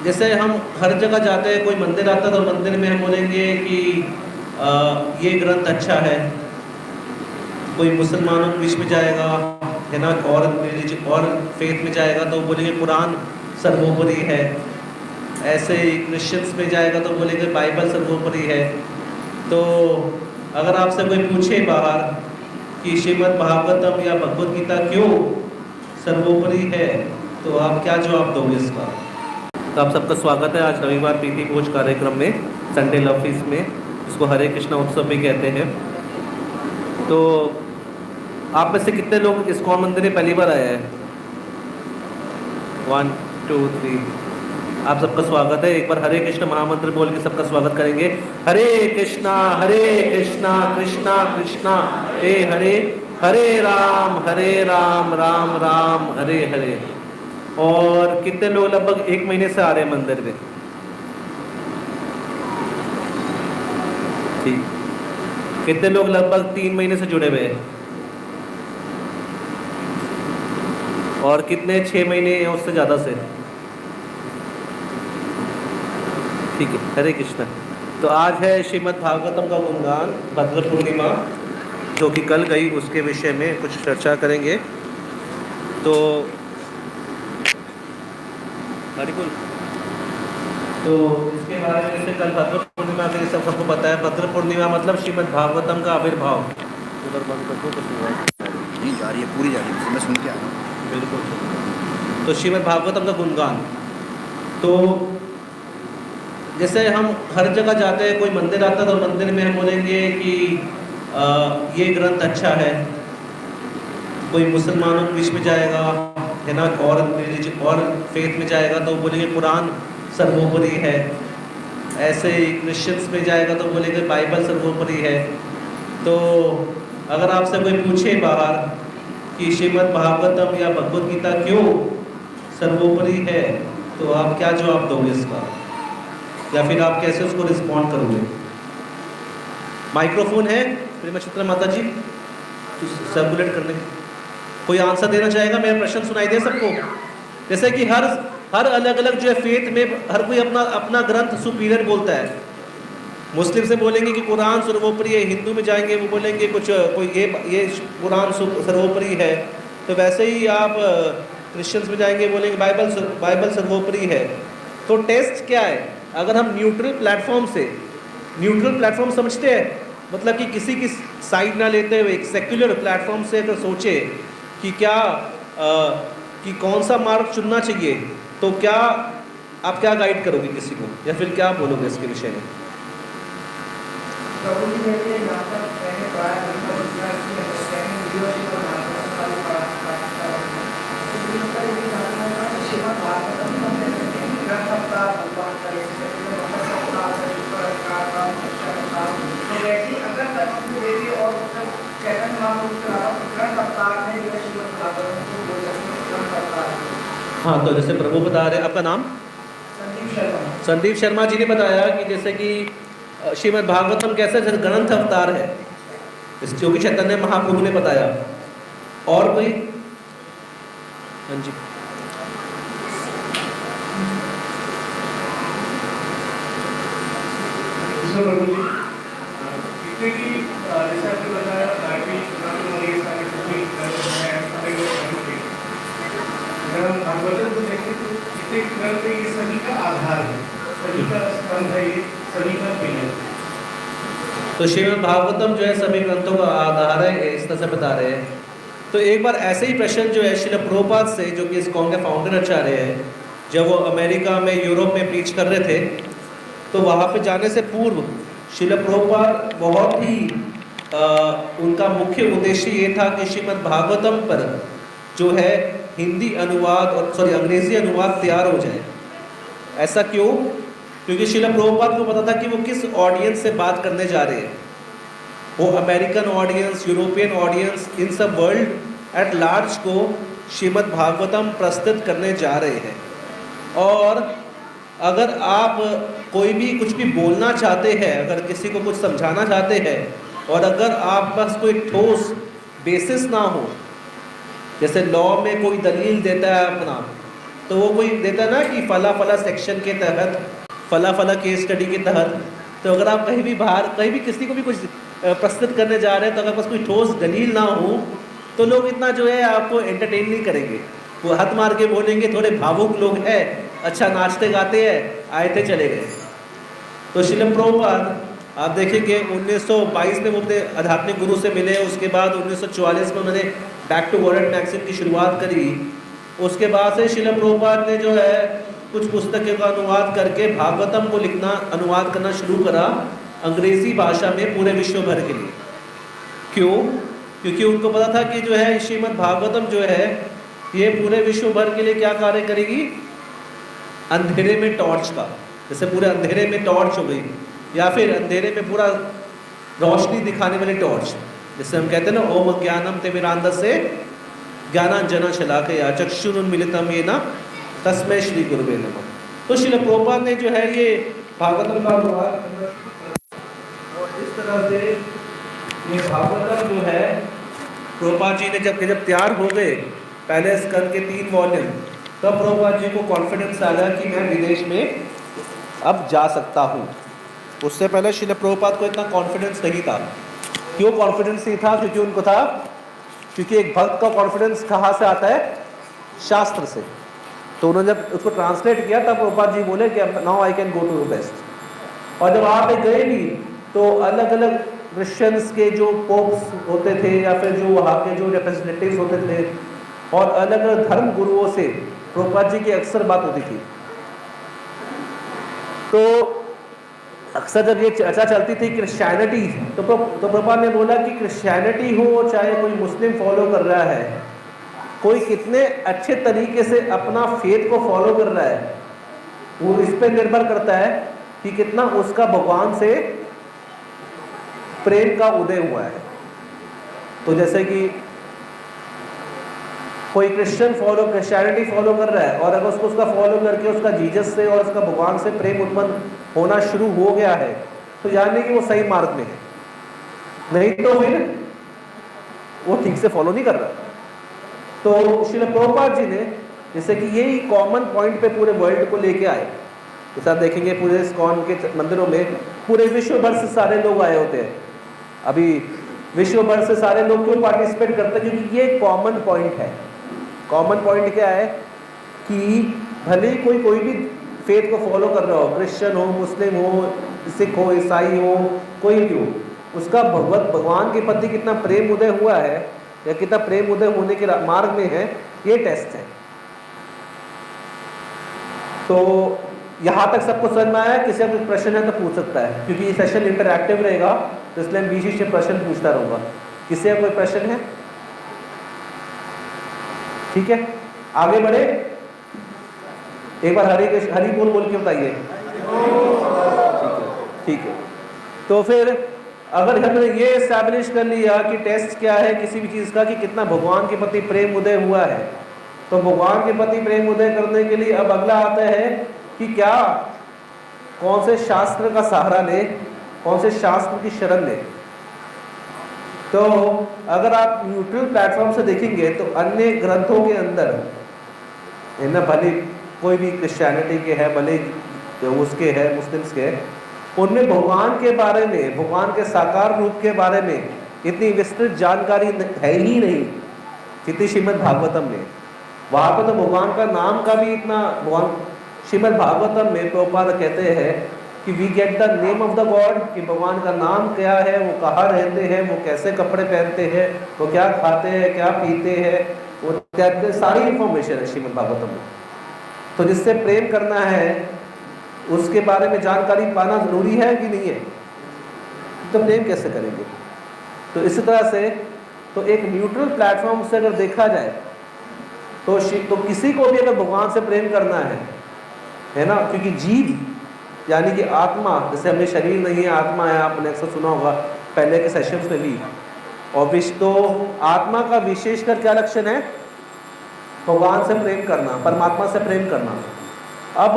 जैसे हम हर जगह जाते हैं, कोई मंदिर आता है तो मंदिर में हम बोलेंगे कि ये ग्रंथ अच्छा है। कोई मुसलमानों के बीच में जाएगा, है ना, और रिलीजन और फेथ में जाएगा तो बोलेंगे कुरान सर्वोपरि है। ऐसे ही क्रिश्चियंस में जाएगा तो बोलेंगे बाइबल सर्वोपरि है। तो अगर आपसे कोई पूछे बाहर कि श्रीमद् भागवतम या भगवत गीता क्यों सर्वोपरि है, तो आप क्या जवाब दोगे इसका? तो आप सबका स्वागत है आज रविवार प्रीति भोज कार्यक्रम में, संडे लव फीस्ट में, इसको हरे कृष्णा उत्सव भी कहते हैं। तो आप में से कितने लोग इस्कॉन मंदिर में पहली बार आए हैं? 1 2 3। आप सबका स्वागत है। एक बार हरे कृष्ण महामंत्र बोल के सबका स्वागत करेंगे। हरे कृष्णा कृष्णा कृष्णा हे हरे, हरे राम राम राम हरे हरे। और कितने लोग लगभग 1 महीने से आ रहे हैं मंदिर में? ठीक। कितने लोग लगभग 3 महीने से जुड़े हुए हैं? और कितने 6 महीने या उससे ज़्यादा से? ठीक है, हरे कृष्णा। तो आज है श्रीमद् भागवतम का गुणगान, भद्र पूर्णिमा जो कि कल गई, उसके विषय में कुछ चर्चा करेंगे। तो हरिकुल, तो इसके बारे में जैसे कल भद्र पूर्णिमा के लिए सबको पता है, भद्र पूर्णिमा मतलब श्रीमद् भागवतम का आविर्भाव। उधर बंद कर दो तो नहीं जा रही है, पूरी जा रही है, मैं सुन के आया हूँ। बिल्कुल। तो श्रीमद् भागवतम का गुणगान, तो जैसे हम हर जगह जाते हैं, कोई मंदिर आता है तो मंदिर में हम बोलेंगे कि ये ग्रंथ अच्छा है। कोई मुसलमानों के बीच में जाएगा, है ना, और रिलीजन और फेथ में जाएगा तो बोलेंगे कुरान सर्वोपरि है। ऐसे ही क्रिश्चियंस में जाएगा तो बोलेंगे बाइबल सर्वोपरि है। तो अगर आपसे कोई पूछे बाहर कि श्रीमद् भागवतम या भगवत गीता क्यों सर्वोपरि है, तो आप क्या जवाब दोगे इसका, या फिर आप कैसे उसको रिस्पॉन्ड करोगे? माइक्रोफोन है प्रेमा चित्रा माता जी, तो सर्कुलेट करने, कोई आंसर देना चाहेगा? मेरा प्रश्न सुनाई दे सबको? जैसे कि हर अलग अलग जो है फेथ में हर कोई अपना अपना ग्रंथ सुपीरियर बोलता है। मुस्लिम से बोलेंगे कि कुरान सर्वोपरि है, हिंदू में जाएंगे वो बोलेंगे कुछ कोई ये कुरान सर्वोपरि है। तो वैसे ही आप क्रिश्चियंस में जाएंगे बोलेंगे बाइबल सर्वोपरि है। तो टेस्ट क्या है? अगर हम न्यूट्रल प्लेटफॉर्म समझते हैं, मतलब कि किसी की साइड ना लेते हुए एक सेक्युलर प्लेटफॉर्म से अगर सोचे कि क्या कि कौन सा मार्ग चुनना चाहिए, तो क्या आप क्या गाइड करोगे किसी को, या फिर क्या बोलोगे इसके विषय में? हाँ, तो जैसे प्रभु बता रहे, आपका नाम? संदीप शर्मा जी ने बताया कि जैसे कि श्रीमद् भागवतम कैसे ग्रंथ अवतार है, जो कि चैतन्य महाप्रभु ने बताया। और कोई? हाँ जी। प्रभु जी, जैसे आपने बताया भागवतम को देखें तो जितने ग्रंथ ये सभी का आधार है, सभी का स्तंभ है, ये सभी का पिलर। तो श्रीमद् भागवतम जो है सभी ग्रंथों का आधार है, इस तरह से बता रहे हैं। तो एक बार ऐसे ही प्रश्न जो है श्रील प्रभुपाद से, जो कि इस्कॉन के फाउंडर आचार्य हैं, जब वो अमेरिका में यूरोप में प्रीच कर रहे थे, तो वहाँ पे जाने से पूर्व श्रील प्रभुपाद बहुत ही उनका मुख्य उद्देश्य ये था कि श्रीमद् भागवतम पर जो है हिंदी अनुवाद और अंग्रेजी अनुवाद तैयार हो जाए। ऐसा क्यों? क्योंकि श्रील प्रभुपाद को पता था कि वो किस ऑडियंस से बात करने जा रहे हैं। वो अमेरिकन ऑडियंस, यूरोपियन ऑडियंस, इन सब वर्ल्ड एट लार्ज को श्रीमद् भागवतम प्रस्तुत करने जा रहे हैं। और अगर आप कोई भी कुछ भी बोलना चाहते हैं, अगर किसी को कुछ समझाना चाहते हैं, और अगर आप पास कोई ठोस बेसिस ना हो, जैसे लॉ में कोई दलील देता है अपना, तो वो कोई देता है ना कि फला फला सेक्शन के तहत, फला फला केस स्टडी के तहत। तो अगर आप कहीं भी बाहर कहीं भी किसी को भी कुछ प्रस्तुत करने जा रहे हैं, तो अगर बस कोई ठोस दलील ना हो तो लोग इतना जो है आपको एंटरटेन नहीं करेंगे। वो हाथ मार के बोलेंगे, थोड़े भावुक लोग हैं, अच्छा नाचते गाते हैं, आए थे चले गए। तो श्रील प्रभुपाद आप देखेंगे 1922 में वो अपने आध्यात्मिक गुरु से मिले। उसके बाद 1944 में उन्होंने बैक टू वर्ल्ड मैगजीन की शुरुआत करी। उसके बाद से श्रील प्रभुपाद ने जो है कुछ पुस्तकों का अनुवाद करके भागवतम को लिखना, अनुवाद करना शुरू करा अंग्रेजी भाषा में पूरे विश्व भर के लिए। क्यों? क्योंकि उनको पता था कि जो है श्रीमद् भागवतम जो है ये पूरे विश्व भर के लिए क्या कार्य करेगी, अंधेरे में टॉर्च का, जैसे पूरे अंधेरे में टॉर्च हो गई, या फिर अंधेरे में पूरा रोशनी दिखाने वाली टॉर्च, जैसे हम कहते हैं ना ओम ज्ञानम तिमिरांधस्य ज्ञानांजन शलाकया चक्षुरुन्मीलितं येन तस्मै श्री गुरुवे नमः। तो श्रील प्रभुपाद ने जो है ये भागवतम का अनुवाद, और इस तरह से ये भागवतम जो है प्रभुपाद जी ने जब तैयार हो गए पहले स्कंद के 3 वॉल्यूम, तब प्रभुपाद जी को कॉन्फिडेंस आ गया कि मैं विदेश में अब जा सकता हूँ। उससे पहले श्रील प्रभुपाद को इतना कॉन्फिडेंस नहीं था। क्यों कॉन्फिडेंस नहीं था? क्योंकि उनको था, क्योंकि एक भक्त का कॉन्फिडेंस कहाँ से आता है? शास्त्र से। तो उन्होंने जब उसको ट्रांसलेट किया तब प्रभुपाद जी बोले कि now I can go to the best. और जब वहाँ पे गए भी तो अलग अलग क्रिश्चियंस के जो पोप्स होते थे या फिर जो वहाँ के जो रिप्रेजेंटेटिव्स होते थे और अलग अलग धर्म गुरुओं से प्रभुपाद जी की अक्सर बात होती थी। तो अक्सर जब ये चर्चा चलती थी क्रिश्चियनिटी, तो प्रभुपाद ने बोला कि क्रिश्चियनिटी हो चाहे कोई मुस्लिम फॉलो कर रहा है, कोई कितने अच्छे तरीके से अपना फेथ को फॉलो कर रहा है वो इस पे निर्भर करता है कि कितना उसका भगवान से प्रेम का उदय हुआ है। तो जैसे कि कोई क्रिश्चियनिटी फॉलो कर रहा है और अगर उसको उसका फॉलो करके उसका जीसस से और उसका भगवान से प्रेम उत्पन्न होना शुरू हो गया है, तो जानने कि वो सही मार्ग में है, नहीं तो फिर वो ठीक से फॉलो नहीं कर रहा। तो श्रील प्रभुपाद जी ने जैसे कि यही कॉमन पॉइंट पे पूरे वर्ल्ड को लेके आए। जैसे आप देखेंगे पूरे इस्कॉन के मंदिरों में पूरे विश्व भर से सारे लोग आए होते हैं। अभी विश्व भर से सारे लोग क्यों पार्टिसिपेट करते हैं? क्योंकि ये कॉमन पॉइंट है। कॉमन पॉइंट क्या है कि भले ही कोई भी फेथ को फॉलो कर रहा हो, क्रिश्चियन हो, मुस्लिम हो, सिख हो, ईसाई हो, कोई भी हो, उसका भगवान के प्रति कितना प्रेम उदय हुआ है या कितना प्रेम उदय होने के मार्ग में है, ये टेस्ट है। तो यहाँ तक सबको समझ में आया? किसी का कुछ प्रश्न है तो पूछ सकता है, क्योंकि ये सेशन इंटरैक्टिव रहेगा तो इसलिए मैं बीच से प्रश्न पूछता रहूँगा। किसी का कोई प्रश्न है? ठीक है, आगे बढ़े। एक बार हरि बोल के बताइए। ठीक है। तो फिर अगर हमने ये एस्टैब्लिश कर लिया कि टेस्ट क्या है किसी भी चीज़ का, कि कितना भगवान के प्रति प्रेम उदय हुआ है, तो भगवान के प्रति प्रेम उदय करने के लिए अब अगला आता है कि क्या कौन से शास्त्र का सहारा ले, कौन से शास्त्र की शरण ले। तो अगर आप न्यूट्रल प्लेटफॉर्म से देखेंगे तो अन्य ग्रंथों के अंदर है ना, भले कोई भी क्रिश्चियनिटी के है, भले उसके है, मुस्लिम्स के है, उनमें भगवान के बारे में, भगवान के साकार रूप के बारे में इतनी विस्तृत जानकारी है ही नहीं जितनी श्रीमद् भागवतम में। वहाँ पर तो भगवान का नाम का भी इतना, भगवान श्रीमद् भागवतम में प्रभुपाद कहते हैं कि we get the name of the God, कि भगवान का नाम क्या है, वो कहाँ रहते हैं, वो कैसे कपड़े पहनते हैं, वो क्या खाते हैं, क्या पीते हैं, वो सारी इंफॉर्मेशन है श्रीमद् भागवतम में। तो जिससे प्रेम करना है उसके बारे में जानकारी पाना जरूरी है कि नहीं है? तो प्रेम कैसे करेंगे? तो इसी तरह से तो एक न्यूट्रल प्लेटफॉर्म से अगर देखा जाए तो किसी को भी अगर भगवान से प्रेम करना है ना, क्योंकि जीव यानी कि आत्मा, जैसे हमें शरीर नहीं है, आत्मा है, आपने अक्सर सुना होगा पहले के सेशंस में भी। और तो आत्मा का विशेषकर क्या लक्षण है? भगवान से प्रेम करना, परमात्मा से प्रेम करना। अब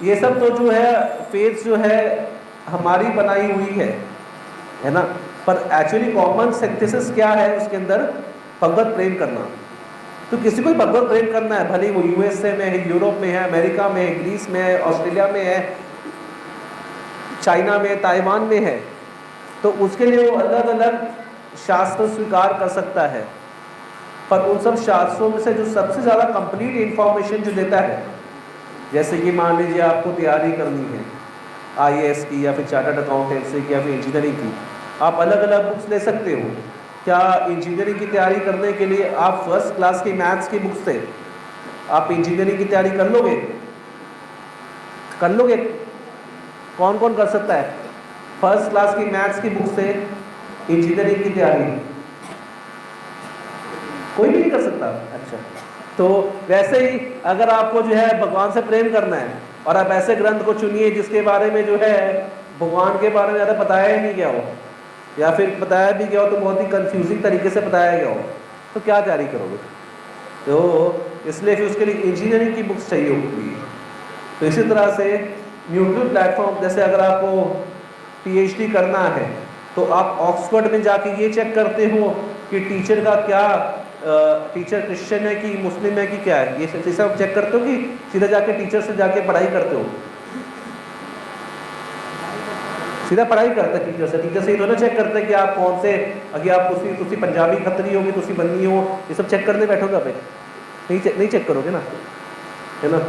ये सब तो जो है फेथ जो है हमारी बनाई हुई है ना, पर एक्चुअली कॉमन सिंथेसिस क्या है उसके अंदर? भगवत प्रेम करना। तो किसी को भी भगवत प्रेम करना है, भले वो यूएसए में है, यूरोप में है, अमेरिका में है, ग्रीस में है, ऑस्ट्रेलिया में है, चाइना में, ताइवान में है, तो उसके लिए वो अलग अलग शास्त्र स्वीकार कर सकता है। पर उन सब शास्त्रों में से जो सबसे ज़्यादा कंप्लीट इंफॉर्मेशन जो देता है, जैसे कि मान लीजिए आपको तैयारी करनी है आईएएस की, या फिर चार्टर्ड अकाउंटेंसी की, या फिर इंजीनियरिंग की, आप अलग अलग बुक्स ले सकते हो। क्या इंजीनियरिंग की तैयारी करने के लिए आप फर्स्ट क्लास की मैथ्स की बुक से आप इंजीनियरिंग की तैयारी कर लोगे? कर लोगे? कौन कौन कर सकता है फर्स्ट क्लास की मैथ्स की बुक से इंजीनियरिंग की तैयारी? कोई भी नहीं कर सकता। अच्छा, तो वैसे ही अगर आपको जो है भगवान से प्रेम करना है, और आप ऐसे ग्रंथ को चुनिए जिसके बारे में जो है भगवान के बारे में ज़्यादा बताया ही नहीं गया हो, या फिर बताया भी गया हो तो बहुत ही कंफ्यूजिंग तरीके से बताया गया हो, तो क्या तैयारी करोगे? तो इसलिए फिर उसके लिए इंजीनियरिंग की बुक्स चाहिए होगी। तो इसी तरह से न्यूट्रल प्लेटफॉर्म, जैसे अगर आपको पीएचडी करना है तो आप ऑक्सफोर्ड में जाके ये चेक करते हो कि टीचर का क्या, टीचर क्रिश्चियन है कि मुस्लिम है कि क्या है, ये सब चेक करते हो कि सीधा जाके टीचर से जाके पढ़ाई करते हो? सीधा पढ़ाई करते हैं टीचर से। टीचर से ये थोड़ा चेक करते हैं कि आप कौन से, अगर आप तुसी पंजाबी खतरी होगी, तुसी बन्नी हो, ये सब चेक करने बैठोगे आप? नहीं चेक करोगे ना, है ना?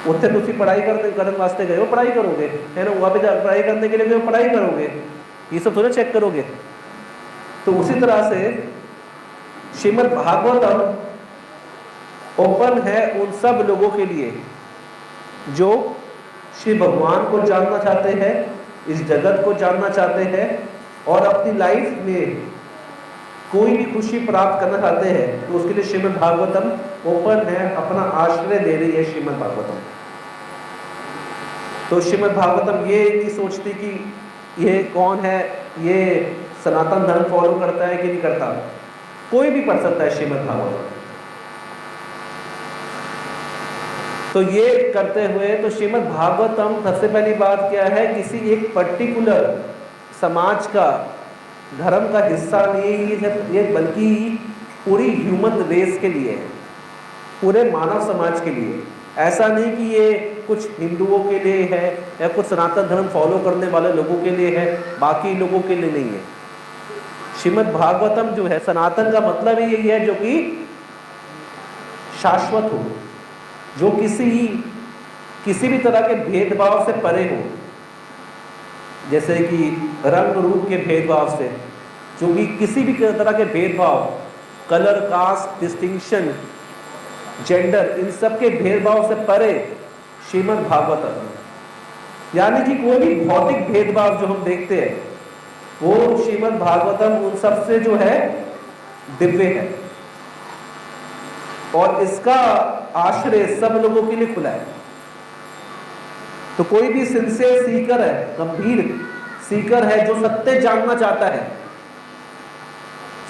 उत्थे तुसी पढ़ाई करने वास्ते गए हो, पढ़ाई करोगे, है ना? वहाँ पे पढ़ाई करने के लिए गए हो, पढ़ाई करोगे, ये सब थोड़ा चेक करोगे। तो उसी तरह से श्रीमद् भागवतम ओपन है उन सब लोगों के लिए जो श्री भगवान को जानना चाहते हैं, इस जगत को जानना चाहते हैं, और अपनी लाइफ में कोई भी खुशी प्राप्त करना चाहते हैं, तो उसके लिए श्रीमद् भागवतम ओपन है, अपना आश्रय दे रही है श्रीमद् भागवतम। तो श्रीमद् भागवतम ये नहीं सोचती कि ये कौन है, ये सनातन धर्म फॉलो करता है कि नहीं करता, कोई भी पढ़ सकता है श्रीमद् भागवतम। तो ये करते हुए तो श्रीमद् भागवतम सबसे पहली बात क्या है, किसी एक पर्टिकुलर समाज का, धर्म का हिस्सा नहीं है ये, बल्कि पूरी ह्यूमन रेस के लिए है, पूरे मानव समाज के लिए। ऐसा नहीं कि ये कुछ हिंदुओं के लिए है या कुछ सनातन धर्म फॉलो करने वाले लोगों के लिए है, बाकी लोगों के लिए नहीं है। श्रीमद् भागवतम जो है, सनातन का मतलब ही यही है जो कि शाश्वत हो, जो किसी भी तरह के भेदभाव से परे हो, जैसे कि रंग रूप के भेदभाव से, जो कि किसी भी तरह के भेदभाव, कलर, कास्ट, डिस्टिंक्शन, जेंडर, इन सब के भेदभाव से परे श्रीमद् भागवतम। यानी कि कोई भी भौतिक भेदभाव जो हम देखते हैं वो श्रीमद् भागवतम उन सब से जो है दिव्य है, और इसका आश्रय सब लोगों के लिए खुला है। तो कोई भी सिंसियर सीकर है, गंभीर सीकर है, जो सत्य जानना चाहता है,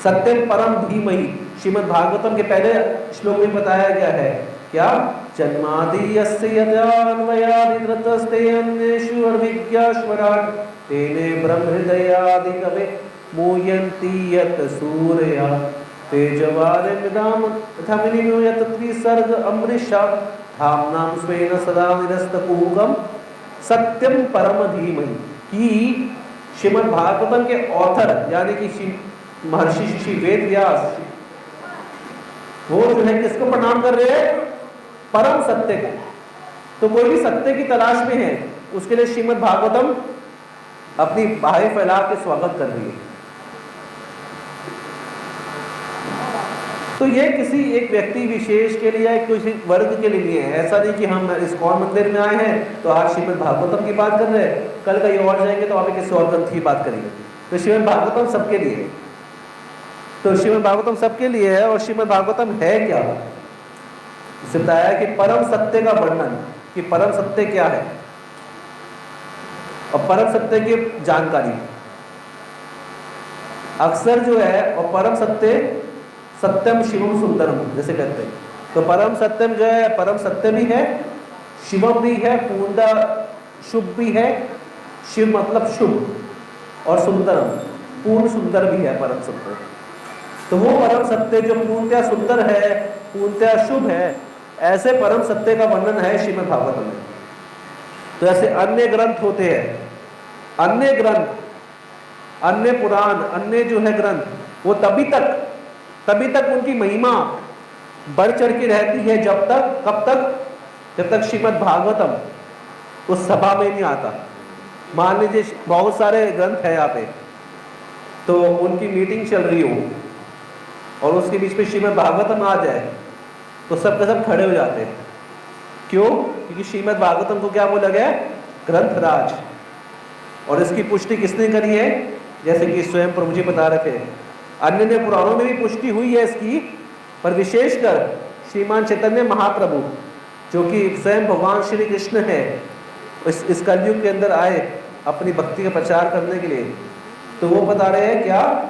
सत्यम परम धीमहि, श्रीमद् भागवतम के पहले श्लोक में बताया गया है क्या, जन्मादि यस्य यदान्वयादितरतस्ते अन्येषु अविद्याश्वराट् तेने ब्रह्म हृदयादि कवे मूयन्ति यत् सूरया तेजवारिमृदाम तथा विनिमयो यत् त्रिसर्ग अमृषा धाम्नां स्वेन सदा निरस्तकुहकं सत्यम परम धीमहि। कि श्रीमद् भागवतम के ऑथर यानी कि महर्षि श्री वेद व्यास, वो जो है किसको प्रणाम कर रहे हैं? परम सत्य को। तो कोई भी सत्य की तलाश में है, उसके लिए श्रीमद् भागवतम अपनी बाहें फैला के स्वागत कर रही है। तो ये किसी एक व्यक्ति विशेष के लिए, किसी वर्ग के लिए है। ऐसा नहीं कि हम इस्कॉन मंदिर में आए हैं तो आज श्रीमद् भागवतम की बात कर रहे हैं, कल कहीं और जाएंगे तो आप किसी और ग्रंथ की बात करेंगे। तो श्रीमद् भागवतम सबके लिए है। तो श्रीमद् भागवतम सबके लिए है। और श्रीमद् भागवतम है क्या? इसे बताया कि परम सत्य का वर्णन, कि परम सत्य क्या है और परम सत्य की जानकारी। अक्सर जो है, और परम सत्य सत्यम शिवम सुंदरम जैसे कहते हैं, तो परम सत्यम जो है, परम सत्य भी है, शिवम भी है, पूर्णतः शुभ भी है, शिव मतलब शुभ, और सुंदरम पूर्ण सुंदर भी है परम सत्य। तो वो परम सत्य जो पूर्णतया सुंदर है, पूर्णतया शुभ है, ऐसे परम सत्य का वर्णन है श्रीमद् भागवत में। तो ऐसे अन्य ग्रंथ होते हैं, अन्य ग्रंथ, अन्य पुराण, अन्य जो है ग्रंथ, वो तभी तक उनकी महिमा बढ़ चढ़ के रहती है जब तक, कब तक, जब तक श्रीमद् भागवतम उस सभा में नहीं आता। मान लीजिए बहुत सारे ग्रंथ है यहाँ पे, तो उनकी मीटिंग चल रही हो और उसके बीच में श्रीमद् भागवतम आ जाए तो सब के सब खड़े हो जाते हैं। क्यों? क्योंकि श्रीमद् भागवतम को क्या बोला गया है? ग्रंथराज। और इसकी पुष्टि किसने करी है? जैसे कि स्वयं प्रभु जी बता रहे थे, अन्य पुराणों में भी पुष्टि हुई है इसकी, पर विशेषकर श्रीमान चैतन्य महाप्रभु जो कि स्वयं भगवान श्री कृष्ण है, इस कलयुग के अंदर आए अपनी भक्ति का प्रचार करने के लिए, तो वो बता रहे हैं क्या?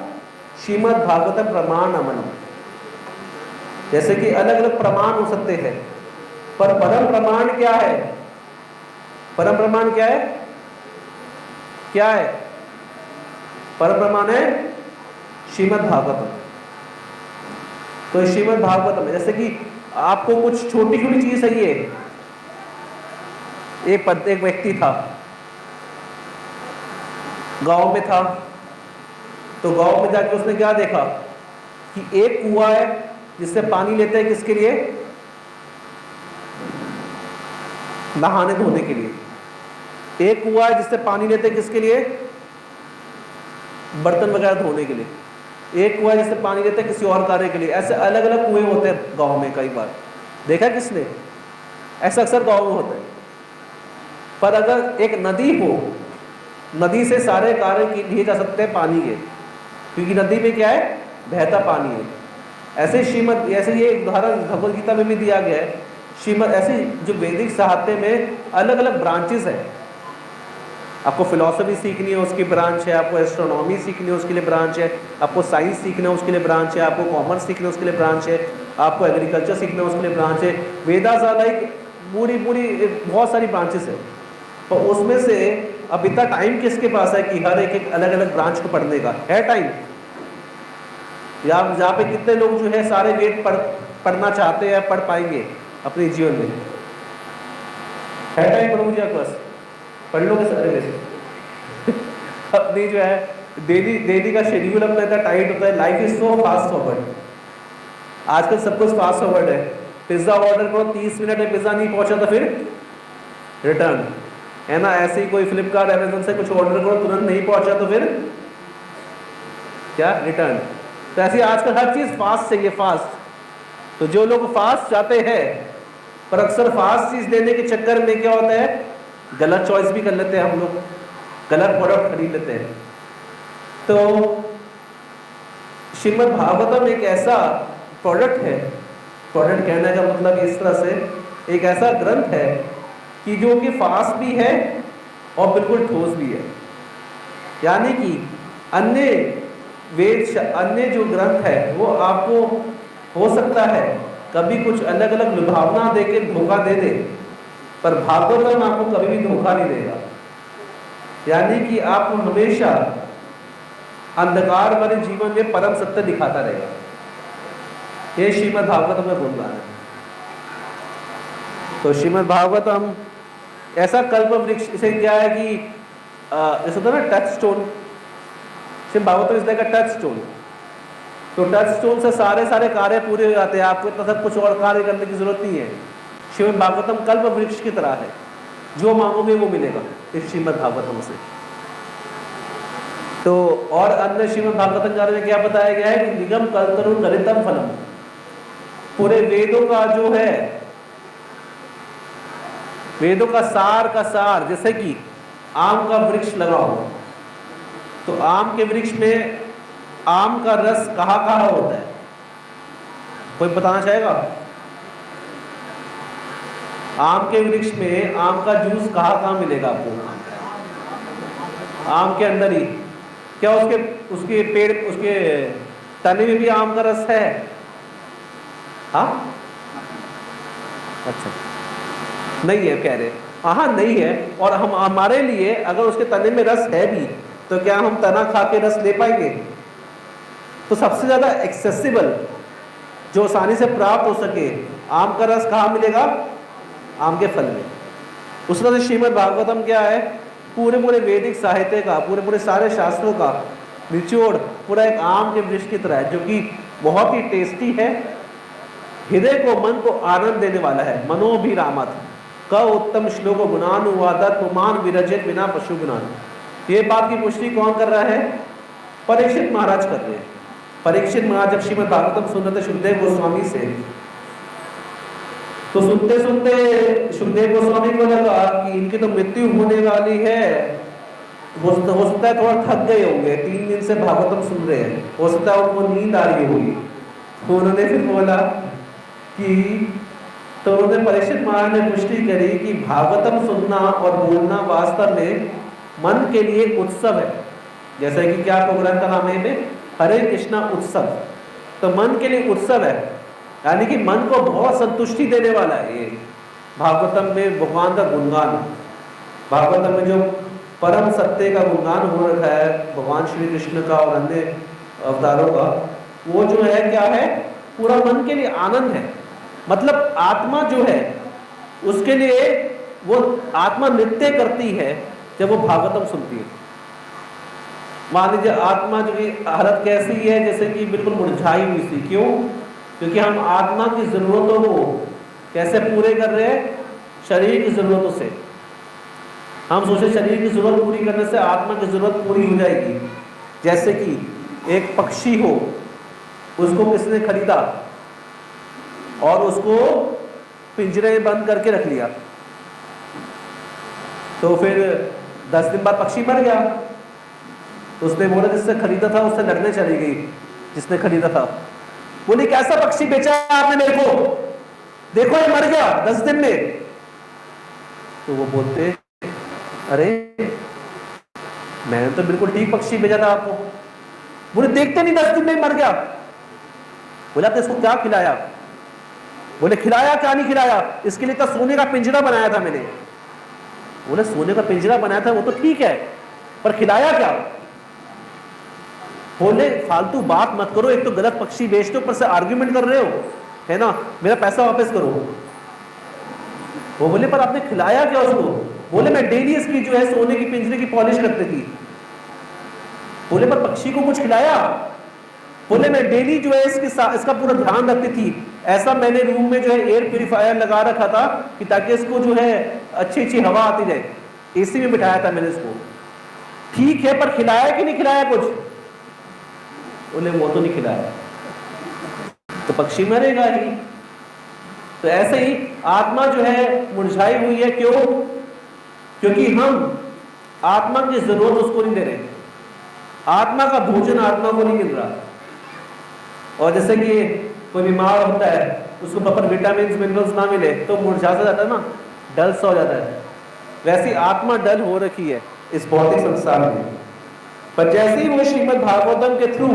श्रीमद् भागवतम प्रमाणम। जैसे कि अलग अलग प्रमाण हो सकते हैं, पर परम प्रमाण क्या है? परम प्रमाण क्या है? क्या है परम प्रमाण? है श्रीमद् भागवतम। तो श्रीमद् भागवतम जैसे कि आपको कुछ छोटी छोटी चीज चाहिए। एक व्यक्ति था, गांव में था, तो गांव में जाके उसने क्या देखा कि एक कुआं है जिससे पानी लेते हैं, किसके लिए? नहाने धोने के लिए। एक कुआं है जिससे पानी लेते हैं, किसके लिए? बर्तन वगैरह धोने के लिए। एक कुआं है जिससे पानी लेते हैं किसी और कार्य के लिए। ऐसे अलग अलग कुएं होते हैं गांव में, कई बार देखा किसने? ऐसा अक्सर गांव में होता है। पर अगर एक नदी हो, नदी से सारे कार्य किए जा सकते हैं पानी के, क्योंकि नदी में क्या है? बहता पानी है। ऐसे श्रीमद्, ऐसे ये उदाहरण भगवद गीता में भी दिया गया है। श्रीमद् ऐसे जो वैदिक साहित्य में अलग अलग ब्रांचेस है। आपको फिलॉसफी सीखनी है उसकी ब्रांच है, आपको एस्ट्रोनॉमी सीखनी है उसके लिए ब्रांच है, आपको साइंस सीखना है उसके लिए ब्रांच है, आपको कॉमर्स सीखना है उसके लिए ब्रांच है, आपको एग्रीकल्चर सीखना है उसके लिए ब्रांच है। वेदास लाइक पूरी बहुत सारी ब्रांचेस है। तो उसमें से अब इतना टाइम किसके पास है कि हर एक अलग अलग ब्रांच को पढ़ने का है टाइम? यहाँ पे कितने लोग जो है सारे वेद पढ़ना चाहते हैं, पढ़ पाएंगे अपने जीवन में? है टाइम प्रभु जी आपके पास? पढ़ लोगे सारे वेद? अपनी जो है डेली का शेड्यूल अपना इतना टाइट होता है। Life is so fast forward. आजकल सब कुछ फास्ट फॉरवर्ड है। पिज्जा ऑर्डर करो, 30 मिनट में पिज्जा नहीं पहुंचा तो फिर रिटर्न, है ना? ऐसे ही कोई फ्लिपकार्ट अमेजन से कुछ ऑर्डर करो, तुरंत नहीं पहुंचा तो फिर क्या? रिटर्न। तो ऐसे आजकल हर चीज फास्ट चाहिए, फास्ट। तो जो लोग फास्ट चाहते हैं, पर अक्सर फास्ट चीज देने के चक्कर में क्या होता है? गलत चॉइस भी कर लेते हैं हम लोग, गलत प्रोडक्ट खरीद लेते हैं। तो श्रीमद् भागवतम एक ऐसा प्रोडक्ट है, प्रोडक्ट कहने का मतलब इस तरह से, एक ऐसा ग्रंथ है कि जो कि फास्ट भी है और बिल्कुल ठोस भी है। यानी कि अन्य वेद, अन्य जो ग्रंथ है वो आपको हो सकता है कभी कुछ अलग अलग लुभावना देके धोखा दे दे, पर भागवतम आपको कभी भी धोखा नहीं देगा। यानी कि आपको हमेशा अंधकार वाले जीवन में परम सत्य दिखाता रहेगा। ये श्रीमद् भागवतम में बोल रहा है। तो श्रीमद् भागवतम ऐसा कल्प वृक्ष, इसे क्या है कि जैसे होता है ना टच स्टोन, श्रीमद् भागवतम इस का टच स्टोन। तो टच स्टोन से सारे कार्य पूरे हो जाते हैं, आपको इतना सब कुछ और कार्य करने की जरूरत नहीं है। श्रीमद् भागवतम कल्प वृक्ष की तरह है, जो मांगोगे वो मिलेगा इस श्रीमद् भागवतम से। तो और अन्य श्रीमद् भागवतम कार्य में क्या बताया गया है कि निगम कल्पतरु ललितम फलम, पूरे वेदों का जो है, वेदों का सार, जैसे कि आम का वृक्ष लगा हो, तो आम के वृक्ष में आम का रस कहाँ होता है? कोई बताना चाहेगा? आम के वृक्ष में आम का जूस कहाँ मिलेगा आपको? आम के अंदर ही। क्या उसके पेड़, उसके तने में भी आम का रस है? हाँ, अच्छा, नहीं है कह रहे? हाँ, नहीं है। और हम, हमारे लिए अगर उसके तने में रस है भी, तो क्या हम तना खा के रस ले पाएंगे? तो सबसे ज़्यादा एक्सेसिबल जो आसानी से प्राप्त हो सके आम का रस कहाँ मिलेगा? आम के फल में। उस तरह से श्रीमद् भागवतम क्या है? पूरे पूरे वैदिक साहित्य का, पूरे पूरे सारे शास्त्रों का निचोड़ पूरा एक आम के वृक्ष की तरह है, जो कि बहुत ही टेस्टी है, हृदय को मन को आनंद देने वाला है। मनोभिरामत क उत्तम श्लोक गुणानुवादत पुमान विरजित बिना पशु गुणान। ये बात की पुष्टि कौन कर रहा है? परीक्षित महाराज कर रहे हैं। परीक्षित महाराज जब श्रीमद् भागवतम सुन रहे थे सुखदेव गोस्वामी से, तो सुनते सुनते सुखदेव गोस्वामी को लगा कि इनकी तो मृत्यु होने वाली है। हो सकता है थोड़ा थक गए होंगे, 3 दिन से भागवतम सुन रहे हैं, हो सकता है उनको नींद आ रही होगी। तो उन्होंने फिर बोला कि तो उन्होंने परीक्षित महाराज ने पुष्टि करी कि भागवतम सुनना और बोलना वास्तव में मन के लिए उत्सव है। जैसे कि क्या प्रोग्राम का नाम है? हरे कृष्णा उत्सव। तो मन के लिए उत्सव है, यानी कि मन को बहुत संतुष्टि देने वाला है ये भागवतम में भगवान का गुणगान। भागवतम में जो परम सत्य का गुणगान हो रखा है भगवान श्री कृष्ण का और अन्य अवतारों का, वो जो है क्या है? पूरा मन के लिए आनंद है। मतलब आत्मा जो है उसके लिए वो आत्मा नृत्य करती है जब वो भागवतम सुनती है। मान लीजिए आत्मा जो की हालत कैसी है, जैसे कि बिल्कुल मुरझाई हुई सी। क्यों? क्योंकि हम आत्मा की जरूरतों को कैसे पूरे कर रहे हैं? शरीर की जरूरतों से। हम सोचे शरीर की जरूरत पूरी करने से आत्मा की जरूरत पूरी हो जाएगी। जैसे कि एक पक्षी हो, उसको किसने खरीदा और उसको पिंजरे में बंद करके रख लिया, तो फिर 10 दिन बाद पक्षी मर गया। तो उसने बोला जिससे खरीदा था उससे लड़ने चली गई, जिसने खरीदा था। बोली कैसा पक्षी बेचा आपने मेरे को, देखो ये मर गया 10 दिन में। तो वो बोलते अरे मैंने तो बिल्कुल ठीक पक्षी भेजा था आपको। बोले देखते नहीं 10 दिन में मर गया। बोला तो इसको क्या खिलाया? बोले खिलाया क्या नहीं खिलाया, इसके लिए तो सोने का पिंजरा बनाया था मैंने। बोले सोने का पिंजरा बनाया था वो तो ठीक है, पर खिलाया क्या? बोले फालतू बात मत करो, एक तो गलत पक्षी बेचते हो, ऊपर से आर्ग्यूमेंट कर रहे हो, है ना, मेरा पैसा वापस करो। वो बोले पर आपने खिलाया क्या उसको? बोले मैं डेली इसकी जो है सोने की पिंजरे की पॉलिश करती थी। बोले पर पक्षी को कुछ खिलाया? बोले मैं डेली जो है इसका पूरा ध्यान रखती थी। ऐसा मैंने रूम में जो है एयर प्यूरिफायर लगा रखा था कि ताकि इसको जो है अच्छी अच्छी हवा आती रहे, एसी में बिठाया था मैंने इसको। ठीक है, पर खिलाया कि नहीं खिलाया कुछ? बोले वो तो नहीं खिलाया, तो पक्षी मरेगा ही। तो ऐसे ही आत्मा जो है मुरझाई हुई है। क्यों? क्योंकि हम आत्मा की जरूरत उसको नहीं दे रहे, आत्मा का भोजन आत्मा को नहीं मिल रहा। और जैसे कि कोई बीमार होता है, उसको प्रॉपर विटामिन मिनरल्स ना मिले तो मुरझा सा जाता है ना, डल सा हो जाता है। वैसी आत्मा डल हो रखी है इस भौतिक संसार में। पर जैसे ही वो श्रीमद् भागवतम के थ्रू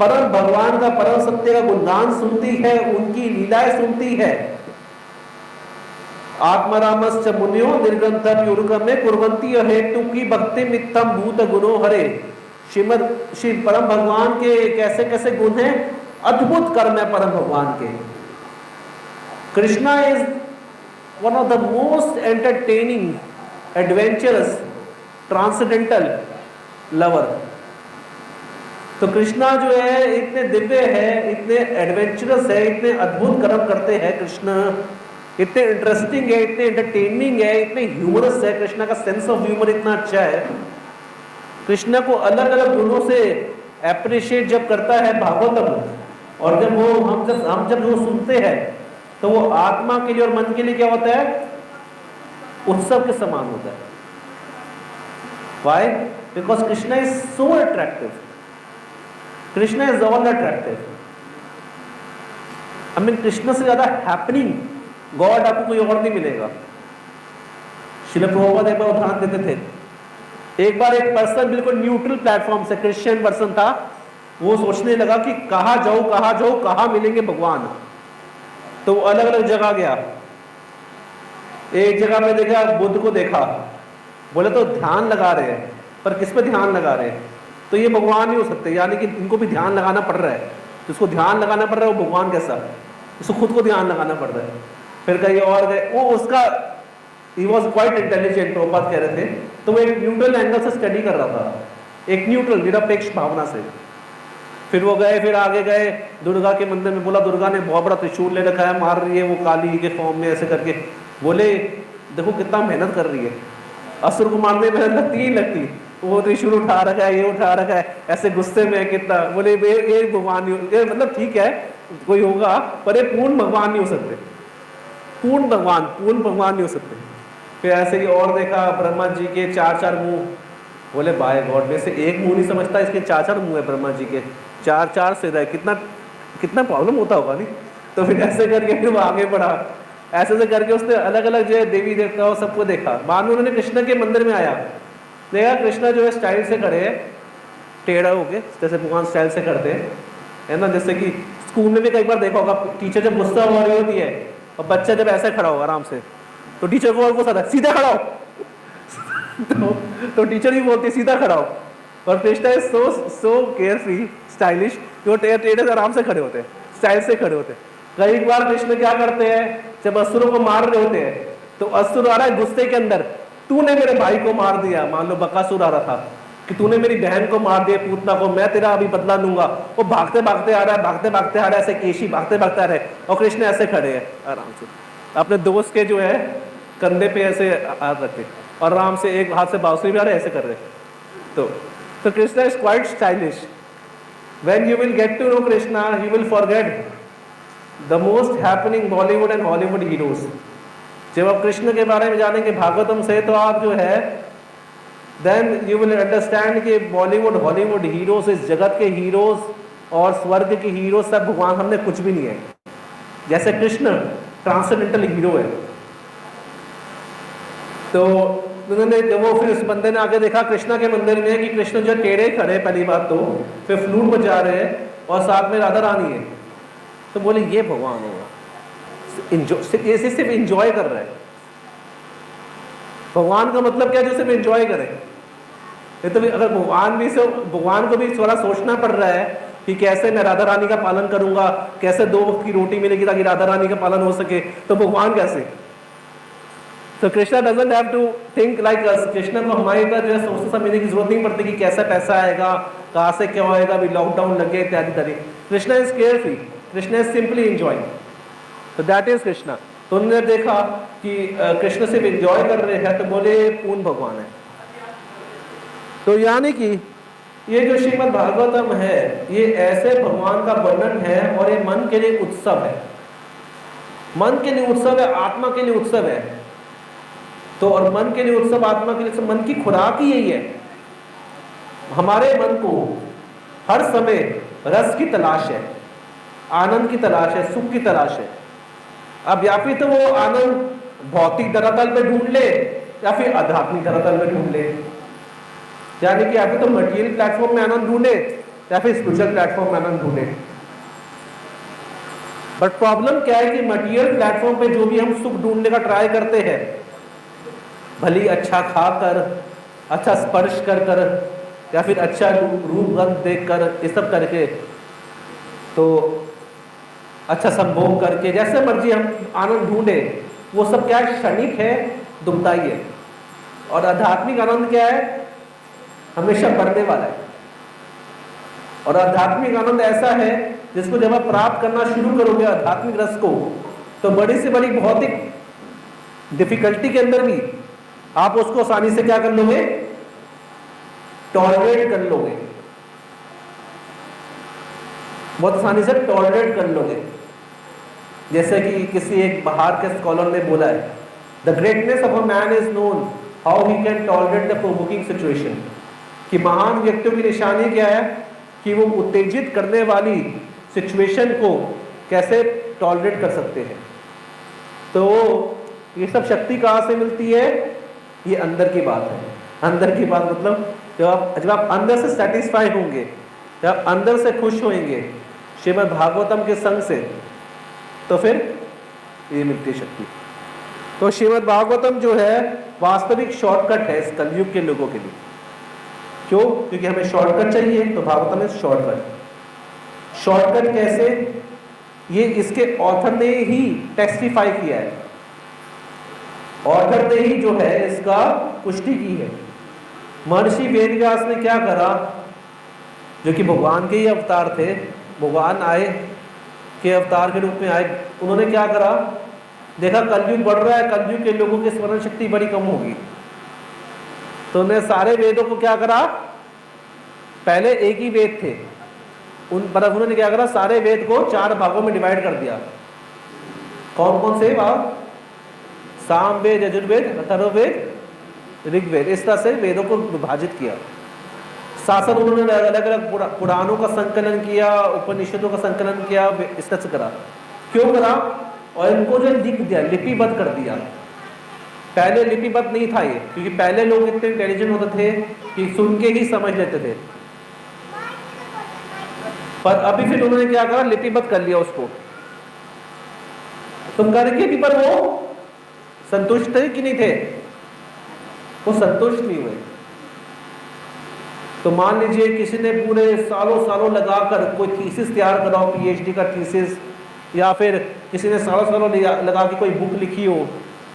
परम भगवान का परम सत्य का गुणगान सुनती है, उनकी लीलाएं सुनती है, आत्मरामश्च मुनियो निर्ग्रंथ युरुकम में कुर्वन्ति हेतु की भक्ति मित्तम भूत गुणो हरे। श्री परम भगवान के कैसे कैसे गुण हैं, अद्भुत कर्म है परम भगवान के। Krishna is one of the most entertaining, adventurous, transcendental lover. तो कृष्णा जो है इतने दिव्य है, इतने एडवेंचरस है, इतने अद्भुत कर्म करते हैं कृष्ण, इतने इंटरेस्टिंग है, इतने एंटरटेनिंग है, इतने ह्यूमरस है। कृष्णा का सेंस ऑफ ह्यूमर इतना अच्छा है। कृष्णा को अलग अलग गुणों से एप्रिशिएट जब करता है भागवतम, और जब वो सुनते हैं तो वो आत्मा के लिए और मन के लिए क्या होता है? उत्सव के समान होता है। Why? Because Krishna is so attractive. Krishna is all attractive. I mean, Krishna से ज्यादा हैपनिंग गॉड आपको कोई और नहीं मिलेगा। श्रील प्रभुपाद एक बार उदाहरण देते थे। एक बार एक पर्सन बिल्कुल न्यूट्रल प्लेटफॉर्म से, क्रिश्चियन पर्सन था, वो सोचने लगा कि कहाँ जाऊं कहाँ मिलेंगे भगवान। तो वो अलग अलग जगह गया। एक जगह में देखा, बुद्ध को देखा, बोले तो ध्यान लगा रहे हैं, पर किस पे ध्यान लगा रहे हैं? तो ये भगवान नहीं हो सकते, यानी कि इनको भी ध्यान लगाना पड़ रहा है। जिसको ध्यान लगाना पड़ रहा है वो भगवान कैसा, उसको खुद को ध्यान लगाना पड़ रहा है। फिर कहीं और गए, वो उसका he was quite intelligent, Prabhupada कह रहे थे, तो वो एक न्यूट्रल एंगल से स्टडी कर रहा था, एक न्यूट्रल निरपेक्ष भावना से। फिर वो गए, फिर आगे गए दुर्गा के मंदिर में, बोला दुर्गा ने बहुत बड़ा त्रिशूल ले रखा है, मार रही है वो काली के फॉर्म में ऐसे करके। बोले देखो कितना मेहनत कर रही है, असुर को मारने में लगती ही लगती, वो त्रिशूल उठा रखा है, ये उठा रखा है, ऐसे गुस्से में कितना। बोले ये भगवान नहीं, ये मतलब ठीक है कोई होगा, पर ये पूर्ण भगवान नहीं हो सकते, पूर्ण भगवान नहीं हो सकते। फिर ऐसे ही और देखा ब्रह्मा जी के 4 मुंह, बोले बाय गॉड, में से एक मुंह नहीं समझता, इसके 4 मुंह है ब्रह्मा जी के, 4 सिर है, कितना प्रॉब्लम होता होगा नहीं। तो फिर ऐसे करके फिर वो आगे बढ़ा, ऐसे से करके उसने अलग अलग जो है देवी देवताओं सबको देखा। बाद में उन्होंने कृष्ण के मंदिर में आया, देखा कृष्णा जो है स्टाइल से खड़े है, टेढ़ा होके, जैसे भगवान स्टाइल से करते हैं, है ना। जैसे कि स्कूल में भी कई बार देखा होगा, टीचर जब गुस्सा हो रही होती है और बच्चा जब ऐसे खड़ा हो आराम से, तो टीचर को और गुस्सा आता है, सीधा खड़ा हो तो टीचर ही बोलती है सीधा खड़ा हो। और Krishna is so carefree stylish, जो टेढ़े से आराम से खड़े होते हैं, स्टाइल से खड़े होते हैं। कई बार कृष्ण क्या करते हैं, जब असुरों को मार रहे होते हैं, तो असुर आ रहा है गुस्से के अंदर, तूने मेरे भाई को मार दिया, मान लो बकासुर आ रहा था कि तूने मेरी बहन को मार दिया, पूतना को, मैं तेरा अभी बदला लूंगा। वो भागते भागते आ रहा है, भागते भागते आ रहा है, ऐसे केशी भागते भागते आ रहे हैं, और कृष्ण ऐसे खड़े हैं आराम से, अपने दोस्त के जो है कंधे पे ऐसे हाथ रखे, और आराम से एक हाथ से बांसुरी भी आ रहे, ऐसे कर रहे। तो Krishna is quite stylish. When you will get to know Krishna, you will forget the most happening Bollywood and Hollywood heroes. जब आप कृष्ण के बारे में जानेंगे भागवतम से, तो आप जो है then you will understand कि बॉलीवुड हॉलीवुड हीरोज, इस जगत के हीरोज और स्वर्ग के हीरोज सब भगवान हमने कुछ भी नहीं है। जैसे कृष्ण ट्रांसेंडेंटल हीरो है, तो उन्होंने जब वो फिर उस बंदे ने आगे देखा कृष्णा के मंदिर में कि कृष्ण जो टेढ़े खड़े, पहली बात तो फिर फ्लूट बजा रहे हैं और साथ में राधा रानी है, तो बोले ये भगवान होगा, सिर्फ इंजॉय कर रहे हैं। भगवान का मतलब क्या है, जो सिर्फ इंजॉय करे। तो अगर भगवान को भी थोड़ा सोचना पड़ रहा है कि कैसे मैं राधा रानी का पालन करूंगा, कैसे 2 वक्त की रोटी मिलेगी ताकि राधा रानी का पालन हो सके, तो भगवान कैसे। तो Krishna doesn't have to think like us. Krishna को हमारी तरह जो है सोचने समझने की जरूरत नहीं पड़ती कि कैसा पैसा आएगा, कहाँ से क्या आएगा, अभी लॉकडाउन लगे इत्यादि तरीके। Krishna is care free, Krishna is simply enjoy, तो दैट इज कृष्णा। तो उन्होंने देखा कि कृष्ण सिर्फ एंजॉय कर रहे हैं, तो बोले पूर्ण भगवान है। तो यानी कि ये जो श्रीमद् भागवतम है, ये ऐसे भगवान का वर्णन है, और ये मन के लिए उत्सव है, मन के लिए उत्सव है, आत्मा के लिए उत्सव है। तो और मन के लिए उत्सव, आत्मा के लिए, मन की खुराक ही यही है। हमारे मन को हर समय रस की तलाश है, आनंद की तलाश है, सुख की तलाश है। अब या फिर तो वो आनंद भौतिक धरातल पे ढूंढ ले, या फिर आध्यात्मिक धरातल पे ढूंढ ले, यानी कि या फिर तो मटेरियल प्लेटफॉर्म में आनंद ढूंढे, या फिर स्पिरिचुअल प्लेटफॉर्म में आनंद ढूंढे। बट प्रॉब्लम क्या है कि मटेरियल प्लेटफॉर्म पे जो भी हम सुख ढूंढने का ट्राई करते हैं, भली अच्छा खाकर, अच्छा स्पर्श कर कर, या फिर अच्छा रूप रंग देख कर, ये सब करके, तो अच्छा संभोग करके, जैसे मर्जी हम आनंद ढूंढे, वो सब क्या है, क्षणिक है, दुखदाई है। और आध्यात्मिक आनंद क्या है, हमेशा बढ़ने वाला है। और आध्यात्मिक आनंद ऐसा है जिसको जब आप प्राप्त करना शुरू करोगे आध्यात्मिक रस को, तो बड़ी से बड़ी भौतिक डिफिकल्टी के अंदर भी आप उसको आसानी से क्या कर लोगे, टॉलरेट कर लोगे, बहुत आसानी से टॉलरेट कर लोगे। जैसे कि किसी एक बाहर के स्कॉलर ने बोला है, the greatness of a man is known how he can tolerate the provoking situation, कि महान व्यक्तियों की निशानी क्या है, कि वो उत्तेजित करने वाली सिचुएशन को कैसे टॉलरेट कर सकते हैं। तो ये सब शक्ति कहाँ से मिलती है, ये अंदर की बात है। अंदर की बात मतलब जब आप अंदर से सेटिस्फाई होंगे, जब आप अंदर से खुश होंगे श्रीमद् भागवतम के संग से, तो फिर ये मिलती है शक्ति। तो श्रीमद् भागवतम जो है वास्तविक शॉर्टकट है इस कलयुग के लोगों के लिए। क्यों? क्योंकि हमें शॉर्टकट चाहिए, तो भागवतम में शॉर्टकट कैसे, ये इसके ऑथर ने ही टेस्टिफाई किया है, ऑथर ने ही जो है इसका पुष्टि की है। महर्षि वेदव्यास ने क्या करा, जो कि भगवान के ही अवतार थे, भगवान आए के अवतार के रूप में आए, उन्होंने क्या करा, देखा कलयुग बढ़ रहा है, कलयुग के लोगों की स्मरण शक्ति बड़ी कम होगी, तो उन्हें सारे वेदों को क्या करा, पहले एक ही वेद थे पर उन्होंने क्या करा, सारे वेद को 4 भागों में डिवाइड कर दिया। कौन कौन से भाग? साम वेद, यजुर्वेद, अथर्ववेद, ऋग्वेद, इस तरह से वेदों को विभाजित किया। साथ साथ उन्होंने अलग अलग पुराणों का संकलन किया, उपनिषदों का संकलन किया, इस तरह से करा। क्यों करा? और इनको जो लिख दिया, लिपिबद्ध कर दिया। पहले लिपिबद्ध नहीं था ये, क्योंकि पहले लोग इतने इंटेलिजेंट होते थे कि सुन के ही समझ लेते थे, पर अभी फिर उन्होंने क्या करा, लिपिबद्ध कर लिया उसको। तुम करके भी पर वो संतुष्ट थे कि नहीं थे? वो संतुष्ट नहीं हुए। तो मान लीजिए किसी ने पूरे सालों सालों लगाकर कोई थीसिस तैयार करा हो, पीएचडी का थीसिस, या फिर किसी ने सालों सालों लगा के कोई बुक लिखी हो,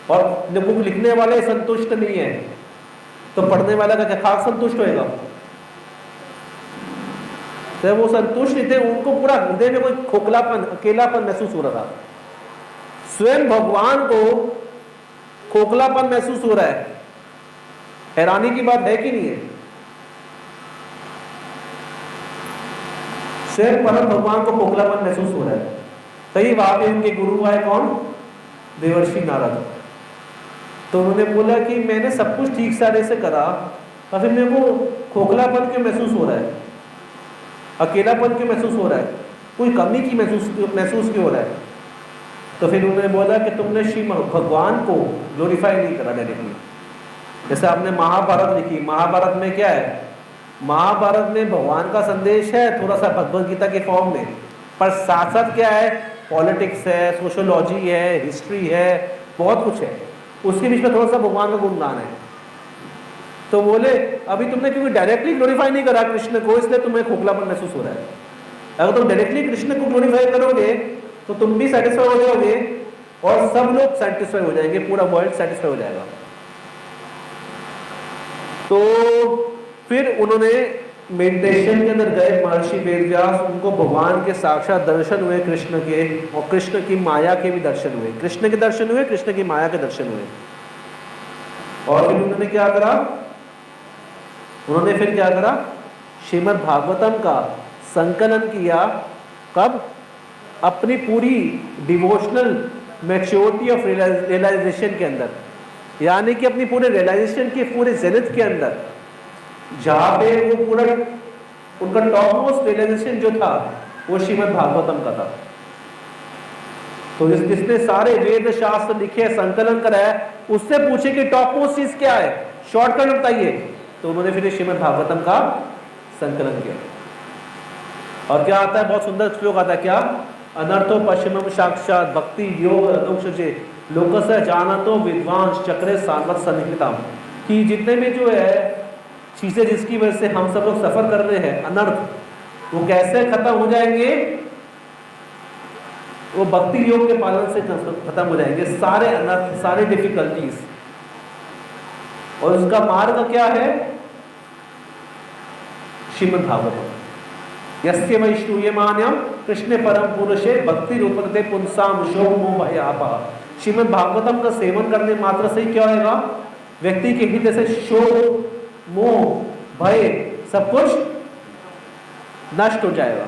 और बुक लिखने वाले संतुष्ट नहीं है, तो पढ़ने वाला का क्या खाक संतुष्ट होएगा? तो वो संतुष्ट नहीं थे, उनको पूरा हृदय में कोई खोखलापन, अकेलापन महसूस हो रहा था। स्वयं भगवान को खोखलापन महसूस हो रहा है। हैरानी की बात है कि नहीं है? स्वयं परम भगवान को खोखलापन महसूस हो रहा है। सही बात है। उनके गुरु आए कौन? देवर्षि नारद। तो उन्होंने बोला कि मैंने सब कुछ ठीक सारे से करा, और फिर मेरे को खोखलापन क्यों महसूस हो रहा है, अकेलापन क्यों महसूस हो रहा है, कोई कमी की महसूस क्यों हो रहा है? तो फिर उन्होंने बोला कि तुमने श्री भगवान को ग्लोरीफाई नहीं करा डायरेक्टली। जैसे आपने महाभारत लिखी, महाभारत में क्या है, महाभारत में भगवान का संदेश है थोड़ा सा भगवद गीता के फॉर्म में, पर साथ साथ क्या है, पॉलिटिक्स है, सोशियोलॉजी है, हिस्ट्री है, बहुत कुछ है, उसके बीच में थोड़ा सा भगवान का गुणगान है। तो बोले अभी तुमने क्योंकि डायरेक्टली ग्लोरीफाई नहीं करा कृष्ण को, इसलिए तुम्हें खोखलापन महसूस हो रहा है। अगर तुम डायरेक्टली कृष्ण को ग्लोरीफाई करोगे तो तुम भी सेटिस्फाई हो जाओगे, और सब लोग सेटिस्फाई हो जाएंगे, पूरा वर्ल्ड सेटिस्फाई हो जाएगा। तो फिर उन्होंने मेडिटेशन के अंदर गए महर्षि वेदव्यास, उनको भगवान के साक्षात दर्शन हुए कृष्ण के, और कृष्ण की माया के भी दर्शन हुए, कृष्ण के दर्शन हुए, कृष्ण की माया के दर्शन हुए। और फिर उन्होंने क्या करा, श्रीमद् भागवतम का संकलन किया। कब? अपनी पूरी डिवोशनल मैच्योरिटी ऑफ रियलाइजेशन के अंदर, यानी कि अपनी पूरे रियलाइजेशन के पूरे जेनिथ के अंदर, जहां पे वो पूरा उनका टॉप मोस्ट रियलाइजेशन जो था वो श्रीमद् भागवतम का था। तो जिसने सारे वेद शास्त्र लिखे, संकलन करा है, उससे पूछे कि टॉप मोस्ट चीज क्या है, शॉर्टकट बताइए। तो उन्होंने फिर श्रीमद् भागवतम का संकलन किया। और क्या आता है, बहुत सुंदर श्लोक आता है, क्या? अनर्थो पश्चिमम साक्षात भक्ति योग अदोक्षजे लोकस्य जानतो विद्वांस चक्रे सांवत सन्निहितम, कि जितने भी जो है चीजें जिसकी वजह से हम सब लोग सफर कर रहे हैं, अनर्थ, वो कैसे खत्म हो जाएंगे? वो भक्ति योग के पालन से खत्म हो जाएंगे सारे अनर्थ, सारे डिफिकल्टीज। और उसका मार्ग क्या है? श्रीमद् भागवतम। यस्य वै श्रूयमाणं कृष्ण परम पुरुषे भक्ति रूपते पुंसाम शोक मोह भयापः। श्रीमद् भागवतम का सेवन करने मात्र से क्या होगा? व्यक्ति के हृदय से शोक, मोह, भय सब कुछ नष्ट हो जाएगा।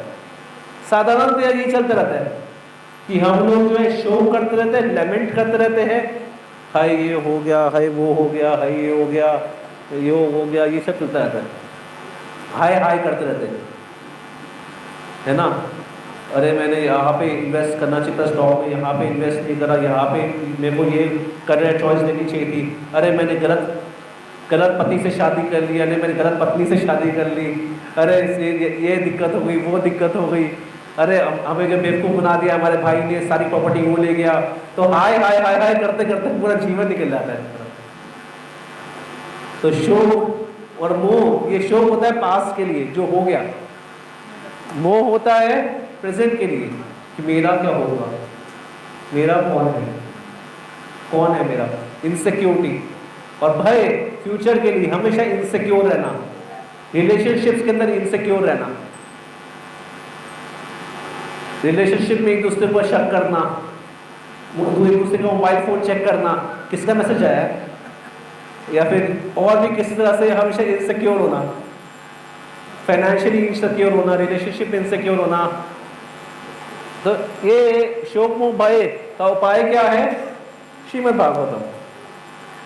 साधारणतः यही चलते रहता है कि हम लोग जो है शोक करते रहते हैं, लेमेंट करते रहते हैं, हाय ये हो गया, हाय वो हो गया, हाय ये हो गया, ये हो गया, ये सब चलता रहता है, हाय हाय करते रहते हैं, है ना। अरे मैंने यहाँ पे इन्वेस्ट करना चाहिए था स्टॉक में, यहाँ पे इन्वेस्ट नहीं करा, यहाँ पे मेरे को ये करियर चॉइस लेनी चाहिए थी, अरे मैंने गलत पति से शादी कर ली, अरे मैंने गलत पत्नी से शादी कर ली, अरे ये दिक्कत हो गई, वो दिक्कत हो गई, अरे हमें जो बेवकूफ़ बना दिया हमारे भाई ने, सारी प्रॉपर्टी वो ले गया। तो हाय हाय हाय हाय करते करते पूरा जीवन निकल जाता है। तो शोक और मोह, ये शोक होता है पास्ट के लिए जो हो गया, मोह होता है प्रेजेंट के लिए कि मेरा क्या होगा, मेरा कौन है मेरा, इनसिक्योरिटी। और भय फ्यूचर के लिए, हमेशा इनसिक्योर रहना, रिलेशनशिप्स के अंदर इनसिक्योर रहना, रिलेशनशिप में एक दूसरे पर शक करना, एक दूसरे का मोबाइल फोन चेक करना, किसका मैसेज आया है, या फिर और भी किसी तरह से हमेशा इनसिक्योर होना, फाइनेंशियली इनसिक्योर होना, रिलेशनशिप में इनसिक्योर होना। तो ये शोक मोह भय का उपाय क्या है? श्रीमद् भागवतम।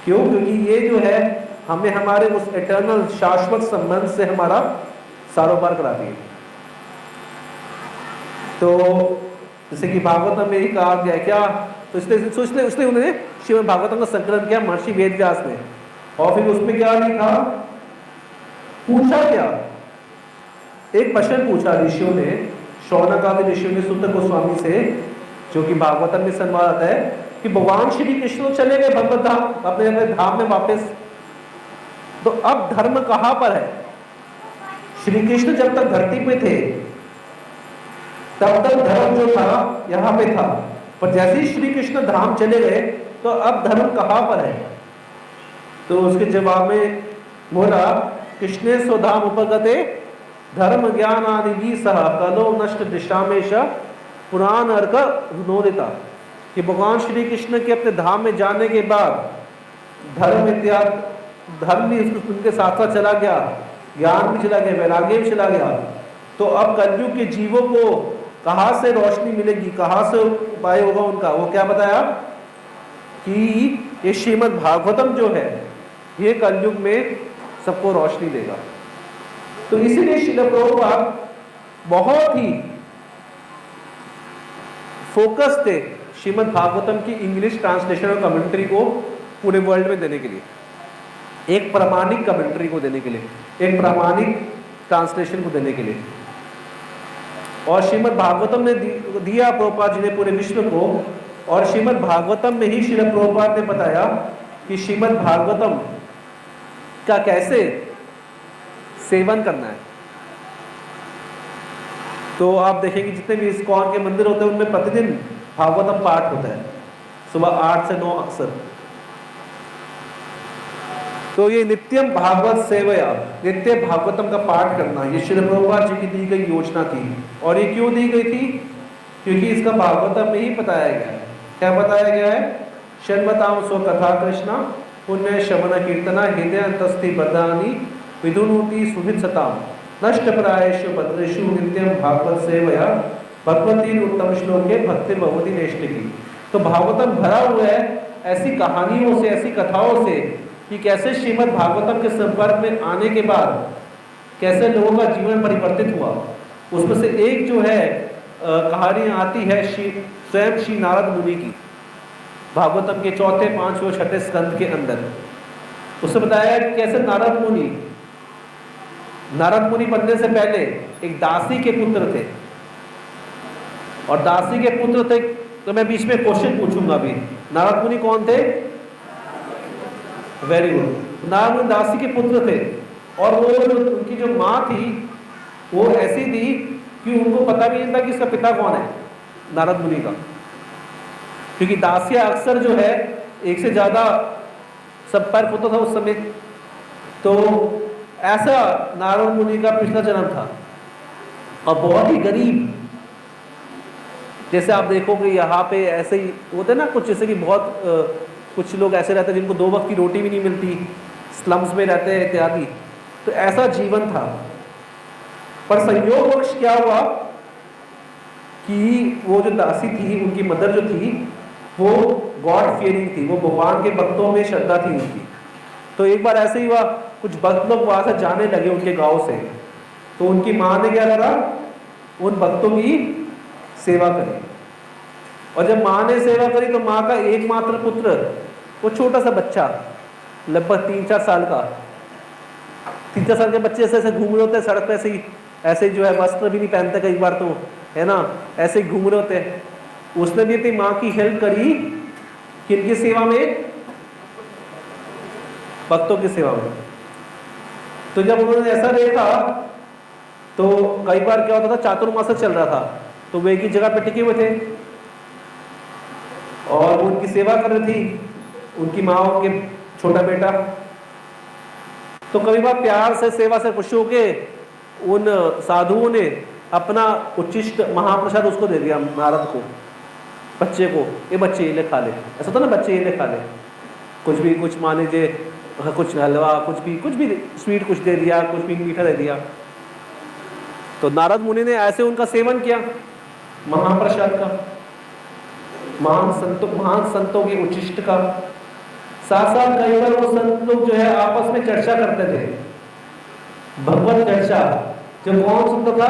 क्यों? क्योंकि ये जो है हमें हमारे उस इटर्नल शाश्वत संबंध से हमारा सारोबार कराती है। तो जैसे कि भागवतम में ही कहा गया क्या, तो इसलिए उन्होंने श्रीमद् भागवतम का संकलन किया महर्षि वेदव्यास ने। और फिर उसमें क्या लिखा, पूछा क्या, एक प्रश्न पूछा ऋषियों ने, शौनक आदि ऋषियों ने सुत गोस्वामी से, जो कि भागवतम में संवाद आता है कि भगवान श्री कृष्ण चले गए भगवत धाम, अपने धाम में वापस, तो अब धर्म कहां पर है? श्री कृष्ण जब तक धरती पे थे तब तक धर्म जो था यहाँ पे था, पर जैसे ही श्री कृष्ण धाम चले गए तो अब धर्म कहां पर है? तो उसके जवाब में बोला, कृष्णे स्वधाम उपगते धर्म ज्ञान आदि भी सह कलो नष्ट दिशामेश पुराण अर्क नोदिता, कि भगवान श्री कृष्ण के अपने धाम में जाने के बाद धर्म इत्यादि, धर्म भी उनके साथ साथ चला गया, ज्ञान भी चला गया, वैराग्य भी चला गया। तो अब कलयुग के जीवों को कहाँ से रोशनी मिलेगी, कहाँ से उपाय होगा उनका? वो क्या बताया कि ये श्रीमद् भागवतम जो है ये कलयुग में सबको रोशनी देगा। तो इसीलिए श्रील प्रभुपाद बहुत ही फोकस थे श्रीमद् भागवतम की इंग्लिश ट्रांसलेशन और कमेंट्री को पूरे वर्ल्ड में देने के लिए, एक प्रामाणिक कमेंट्री को देने के लिए, एक प्रामाणिक ट्रांसलेशन को देने के लिए। और श्रीमद् भागवतम ने दिया प्रभुपाद जी ने पूरे विश्व को। और श्रीमद् भागवतम में ही श्रील प्रभुपाद ने बताया कि श्रीमद् भागवतम का कैसे सेवन करना है। तो आप देखेंगे जितने भी इस्कॉन के मंदिर होते हैं उनमें प्रतिदिन भागवतम पाठ होता है, सुबह 8 से 9 अक्सर। तो ये नित्यम भागवत सेवया, नित्य भागवतम का पाठ करना, ये श्रील प्रभुपाद जी की दी गई योजना थी। और ये क्यों दी गई थी? क्योंकि इसका भागवतम में ही बताया गया है। क्या बताया गया है? शन्मताम स्व कथा कृष्णा पुण्य शमन कीर्तना हृदय अंतस्थि बदानी विदुनोति सुहित सताम नष्ट प्रायेषु भद्रेषु नित्यम भागवत सेवया भगवती उत्तम श्लोके भक्ति भगवती नेष्टिकी। तो भागवतम भरा हुआ है ऐसी कहानियों से, ऐसी कथाओं से कि कैसे श्रीमद् भागवतम के संपर्क में आने के बाद कैसे लोगों का जीवन परिवर्तित हुआ। उसमें से एक जो है कहानी आती है स्वयं श्री नारद मुनि की, भागवतम के 4थे, 5वें और 6ठे स्कंद के अंदर। उससे बताया कि कैसे नारद मुनि बनने से पहले एक दासी के पुत्र थे। और दासी के पुत्र थे, तो मैं बीच में क्वेश्चन पूछूंगा अभी, नारद मुनि कौन थे? Very good. नारद मुनि दासी के पुत्र थे। और वो उनकी जो माँ थी वो ऐसी थी कि उनको पता भी नहीं था कि इसका पिता कौन है, नारद मुनि का। क्योंकि दासियां अक्सर जो है एक से ज्यादा संपर्क होता था उस समय। तो ऐसा नारद मुनि का पिछला जन्म था और बहुत ही गरीब। जैसे आप देखोगे यहाँ पे ऐसे ही होते ना कुछ, जैसे कि बहुत कुछ लोग ऐसे रहते हैं जिनको 2 वक्त की रोटी भी नहीं मिलती, स्लम्स में रहते हैं इत्यादि। तो ऐसा जीवन था। पर संयोगवश क्या हुआ कि वो जो दासी थी, उनकी मदर जो थी, वो गॉड फियरिंग थी, वो भगवान के भक्तों में श्रद्धा थी उनकी। तो एक बार ऐसे ही हुआ, कुछ भक्त लोग वहां से जाने लगे उनके गांव से। तो उनकी माँ ने क्या करा, उन भक्तों की सेवा करी। और जब माँ ने सेवा करी तो माँ का एकमात्र पुत्र, वो छोटा सा बच्चा, लगभग 3-4 साल का, 3-4 साल के बच्चे ऐसे ऐसे घूम रहे होते हैं सड़क पे, ऐसे जो है वस्त्र भी नहीं पहनते कई बार, तो है ना, ऐसे ही घूम रहे होते हैं। उसने भी अपनी माँ की हेल्प करी, किनकी सेवा में? भक्तों की सेवा में। तो जब उन्होंने ऐसा देखा तो कई बार क्या होता था, चातुर्मास चल रहा था तो वे एक ही जगह पे टिके हुए थे और वो उनकी सेवा कर रही थी, उनकी माँ उनके छोटा बेटा। तो कई बार प्यार से सेवा से खुश होके उन साधुओं ने अपना उच्चिष्ट महाप्रसाद उसको दे दिया, नारद को, बच्चे को, ये बच्चे ये ले खा ले। ऐसा था ना, बच्चे ये ले खा ले, कुछ भी, कुछ मान लीजिए कुछ हलवा, कुछ भी स्वीट कुछ दे दिया, कुछ भी मीठा दे दिया। तो नारद मुनि ने ऐसे उनका सेवन किया महाप्रसाद का, महान संतों के उच्चिष्ट का। साथ साथ कई बार वो संत लोग जो है आपस में चर्चा करते थे, भगवत चर्चा। जो कौन सुनता था?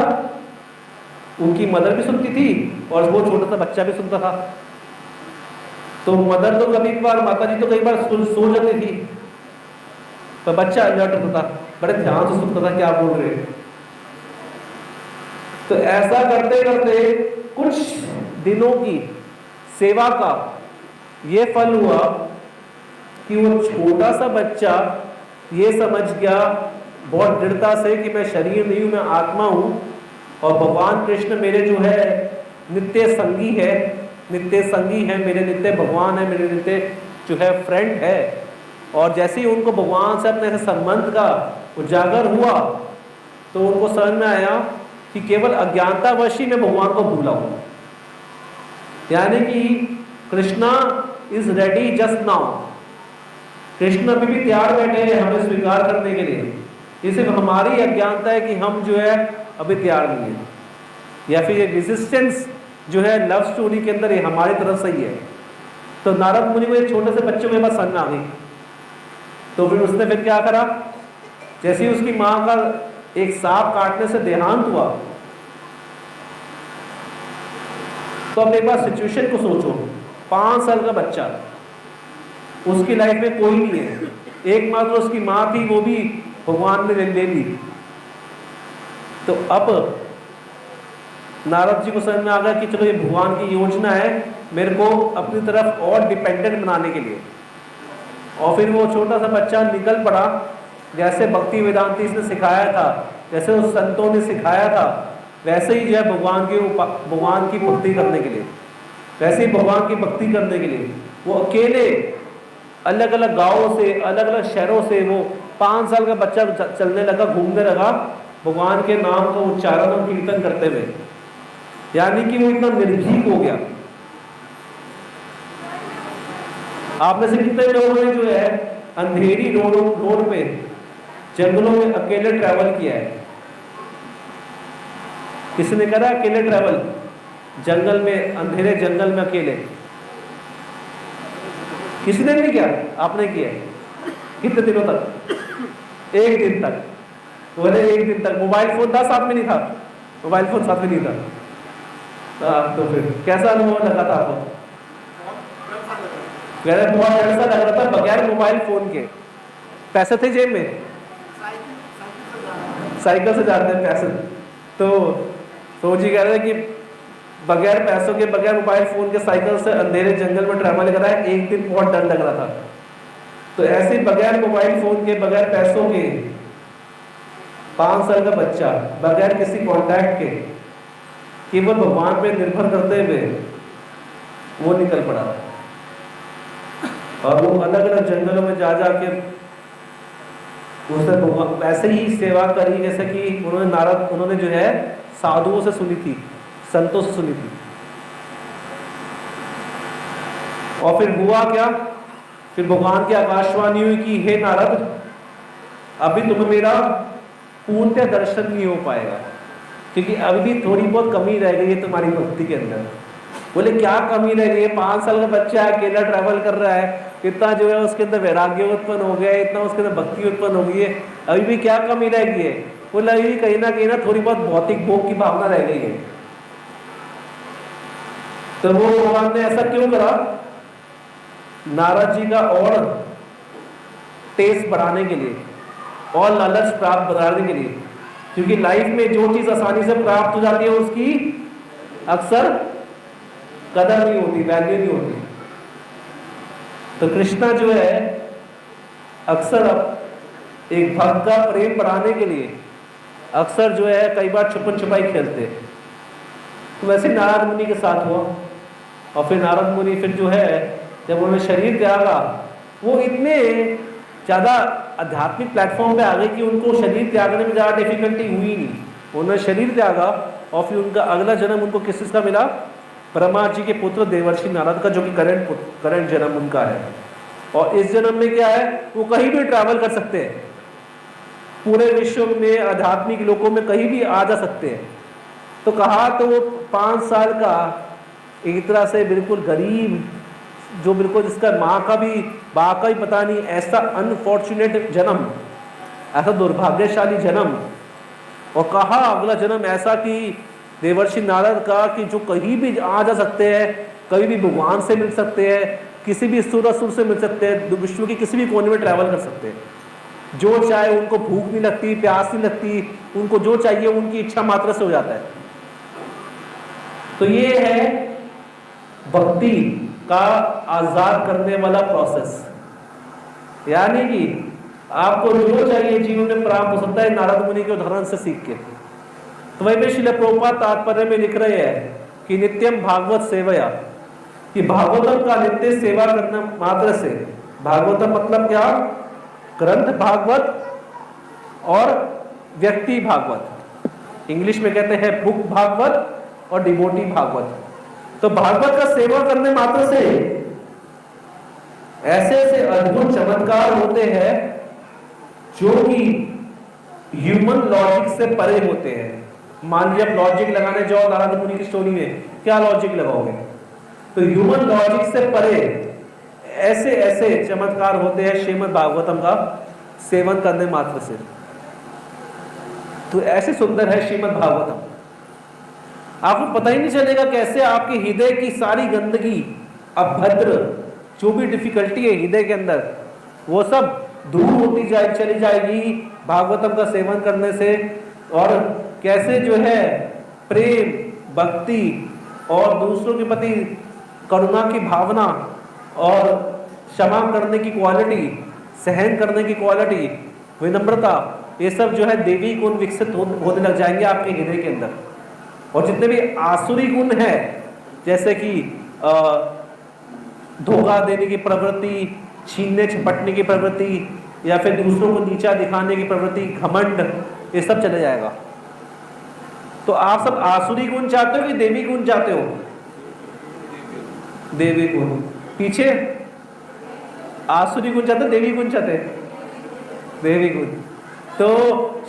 उनकी मदर भी सुनती थी और वो छोटा सा बच्चा भी सुनता था। तो मदर तो कभी बार, माता जी तो कई बार सो जाती थी, पर बच्चा अलर्ट होता था, बड़े ध्यान से सुनता था क्या बोल रहे हैं। तो ऐसा करते करते कुछ दिनों की सेवा का ये फल हुआ कि वो छोटा सा बच्चा ये समझ गया बहुत दृढ़ता से कि मैं शरीर नहीं हूं, मैं आत्मा हूं और भगवान कृष्ण मेरे जो है नित्य संगी है, मेरे नित्य भगवान है, मेरे नित्य जो है फ्रेंड है। और जैसे ही उनको भगवान से अपने संबंध का उजागर हुआ तो उनको समझ में आया कि केवल अज्ञानतावश ही मैं भगवान को भूला हूं, यानी कि Krishna is ready just now. Krishna अभी भी तैयार बैठे हैं हमें स्वीकार करने के लिए। ये सिर्फ हमारी अज्ञानता है कि हम जो है अभी तैयार नहीं है, या फिर ये रेजिस्टेंस जो है लव स्टोरी के अंदर ये हमारी तरफ से ही है। तो नारद मुनि को एक छोटे से बच्चे के पास समझ आ गई। तो फिर उसने फिर क्या करा, जैसे ही उसकी माँ का एक सांप काटने से देहांत हुआ, तो अब एक बार सिचुएशन को सोचो, 5 साल का बच्चा, उसकी लाइफ में कोई नहीं है, एकमात्र उसकी माँ थी, वो भी भगवान ने ले ली। तो अब नारद जी को समझ में आ गया कि चलो ये भगवान की योजना है मेरे को अपनी तरफ और डिपेंडेंट बनाने के लिए। और फिर वो छोटा सा बच्चा निकल पड़ा, जैसे भक्ति वेदांती इसने सिखाया था, जैसे उस संतों ने सिखाया था, वैसे ही जो है भगवान की भक्ति करने के लिए, वैसे ही भगवान की भक्ति करने के लिए वो अकेले अलग अलग गांवों से, अलग अलग शहरों से, वो 5 साल का बच्चा चलने लगा, घूमने लगा भगवान के नाम का उच्चारण और कीर्तन करते हुए। यानी कि वो इतना निर्भीक हो गया। आप में से कितने लोगों ने जो है अंधेरी रोड पे जंगलों में अकेले ट्रैवल किया है? किसी ने करा अकेले ट्रैवल जंगल में, अंधेरे जंगल में अकेले? किसी ने नहीं किया? आपने किया? कितने दिनों तक? 1 दिन तक। बोले 1 दिन तक मोबाइल फोन था साथ में? नहीं था मोबाइल फोन साथ में, नहीं था। तो फिर कैसा अनुभव लगा था आपको? बहुत ऐसा लग रहा था बगैर मोबाइल फोन के। पैसे थे जेब में? साइकिल से जाते हैं पैसे। तो जी कह रहे हैं कि बगैर पैसों के, बगैर मोबाइल फोन के साइकिल से अंधेरे जंगल में ट्रैवल कर रहा है। 1 दिन बहुत डर लग रहा था। तो ऐसे बगैर मोबाइल फोन के, बगैर पैसों के 5 साल का बच्चा, बगैर किसी कॉन्टैक्ट के, केवल भगवान पे निर्भर करते हुए वो निकल पड़ा। और वो अलग अलग जंगलों में जा के उसने वैसे ही सेवा करी जैसे कि उन्होंने जो है साधुओं से सुनी थी, संतों से सुनी थी। और फिर हुआ क्या? फिर भगवान की आकाशवाणी हुई कि हे नारद, अभी तुम्हें मेरा पूर्णतः दर्शन नहीं हो पाएगा, क्योंकि अभी भी थोड़ी बहुत कमी रह गई है तुम्हारी भक्ति के अंदर। बोले क्या कमी रह गई है? 5 साल का बच्चा अकेला ट्रैवल कर रहा है, इतना जो है उसके अंदर वैराग्य उत्पन्न हो गया है, इतना उसके अंदर भक्ति उत्पन्न हो गई है, अभी भी क्या कमी रह गई है? बोले अभी भी कहीं ना थोड़ी बहुत भौतिक भोग की भावना रह गई है। तो वो भगवान ने ऐसा क्यों करा? नारद जी का और टेस्ट बढ़ाने के लिए, और लालच प्राप्त बढ़ाने के लिए, क्योंकि लाइफ में जो चीज आसानी से प्राप्त हो जाती है उसकी अक्सर कदर नहीं होती, वैल्यू नहीं होती। तो कृष्णा जो है अक्सर एक भक्त का प्रेम बढ़ाने के लिए अक्सर जो है कई बार छुपन छुपाई खेलते हैं। तो वैसे नारद मुनि के साथ हुआ, और फिर नारद मुनि फिर जो है जब उन्होंने शरीर त्यागा, वो इतने ज़्यादा आध्यात्मिक प्लेटफॉर्म पे आ गए कि उनको शरीर त्यागने में ज़्यादा डिफिकल्टी हुई नहीं। उन्होंने शरीर त्यागा और फिर उनका अगला जन्म उनको किस चीज़ का मिला? ब्रह्मा जी के पुत्र देवर्षि नारद का, जो कि करंट जन्म उनका है। और इस जन्म में क्या है, वो कहीं भी ट्रैवल कर सकते हैं, पूरे विश्व में आध्यात्मिक लोकों में कहीं भी आ जा सकते हैं। तो कहा तो वो 5 साल का एक तरह से बिल्कुल गरीब, जो बिल्कुल जिसका माँ का भी बाप का भी पता नहीं, ऐसा अनफॉर्चुनेट जन्म, ऐसा दुर्भाग्यशाली जन्म। और कहा अगला जन्म ऐसा कि देवर्षि नारद का, कि जो कहीं भी आ जा सकते हैं, कहीं भी भगवान से मिल सकते हैं, किसी भी असुर से मिल सकते हैं, विश्व के किसी भी कोने में ट्रैवल कर सकते हैं। जो चाहे, उनको भूख नहीं लगती, प्यास नहीं लगती, उनको जो चाहिए उनकी इच्छा मात्र से हो जाता है। तो ये है भक्ति का आजाद करने वाला प्रोसेस, यानी कि आपको जो चाहिए जीवन में प्राप्त हो सकता है नारद मुनि के उदाहरण से सीख के। तो वही पे श्रील प्रभुपाद तात्पर्य में लिख रहे हैं कि नित्यम भागवत सेवया, कि भागवतम का नित्य सेवा करने मात्र से, भागवतम मतलब क्या? ग्रंथ भागवत और व्यक्ति भागवत, इंग्लिश में कहते हैं बुक भागवत और डिवोटी भागवत। तो भागवत का सेवा करने मात्र से ऐसे ऐसे अद्भुत चमत्कार होते हैं जो कि ह्यूमन लॉजिक से परे होते हैं। मान लीजिए आप लॉजिक लगाने जाओ नारद मुनि की स्टोरी में, क्या लॉजिक लगाओगे? तो ह्यूमन लॉजिक से परे ऐसे ऐसे चमत्कार होते हैं श्रीमद् भागवतम का सेवन करने मात्र से। तो ऐसे सुंदर है श्रीमद् भागवतम, आपको पता ही नहीं चलेगा कैसे आपके हृदय की सारी गंदगी, अभद्र जो भी डिफिकल्टी है हृदय के अंदर, वो सब दूर होती चली जाएगी भागवतम का सेवन करने से। और कैसे जो है प्रेम, भक्ति और दूसरों के प्रति करुणा की भावना और क्षमा करने की क्वालिटी, सहन करने की क्वालिटी, विनम्रता, ये सब जो है देवी गुण विकसित होने लग जाएंगे आपके हृदय के अंदर। और जितने भी आसुरी गुण है, जैसे कि धोखा देने की प्रवृत्ति, छीनने झपटने की प्रवृत्ति, या फिर दूसरों को नीचा दिखाने की प्रवृत्ति, घमंड, ये सब चले जाएगा। तो आप सब आसुरी गुण चाहते हो कि देवी गुण चाहते हो? देवी गुण। पीछे आसुरी गुण चाहते, देवी गुण चाहते? देवी गुण। तो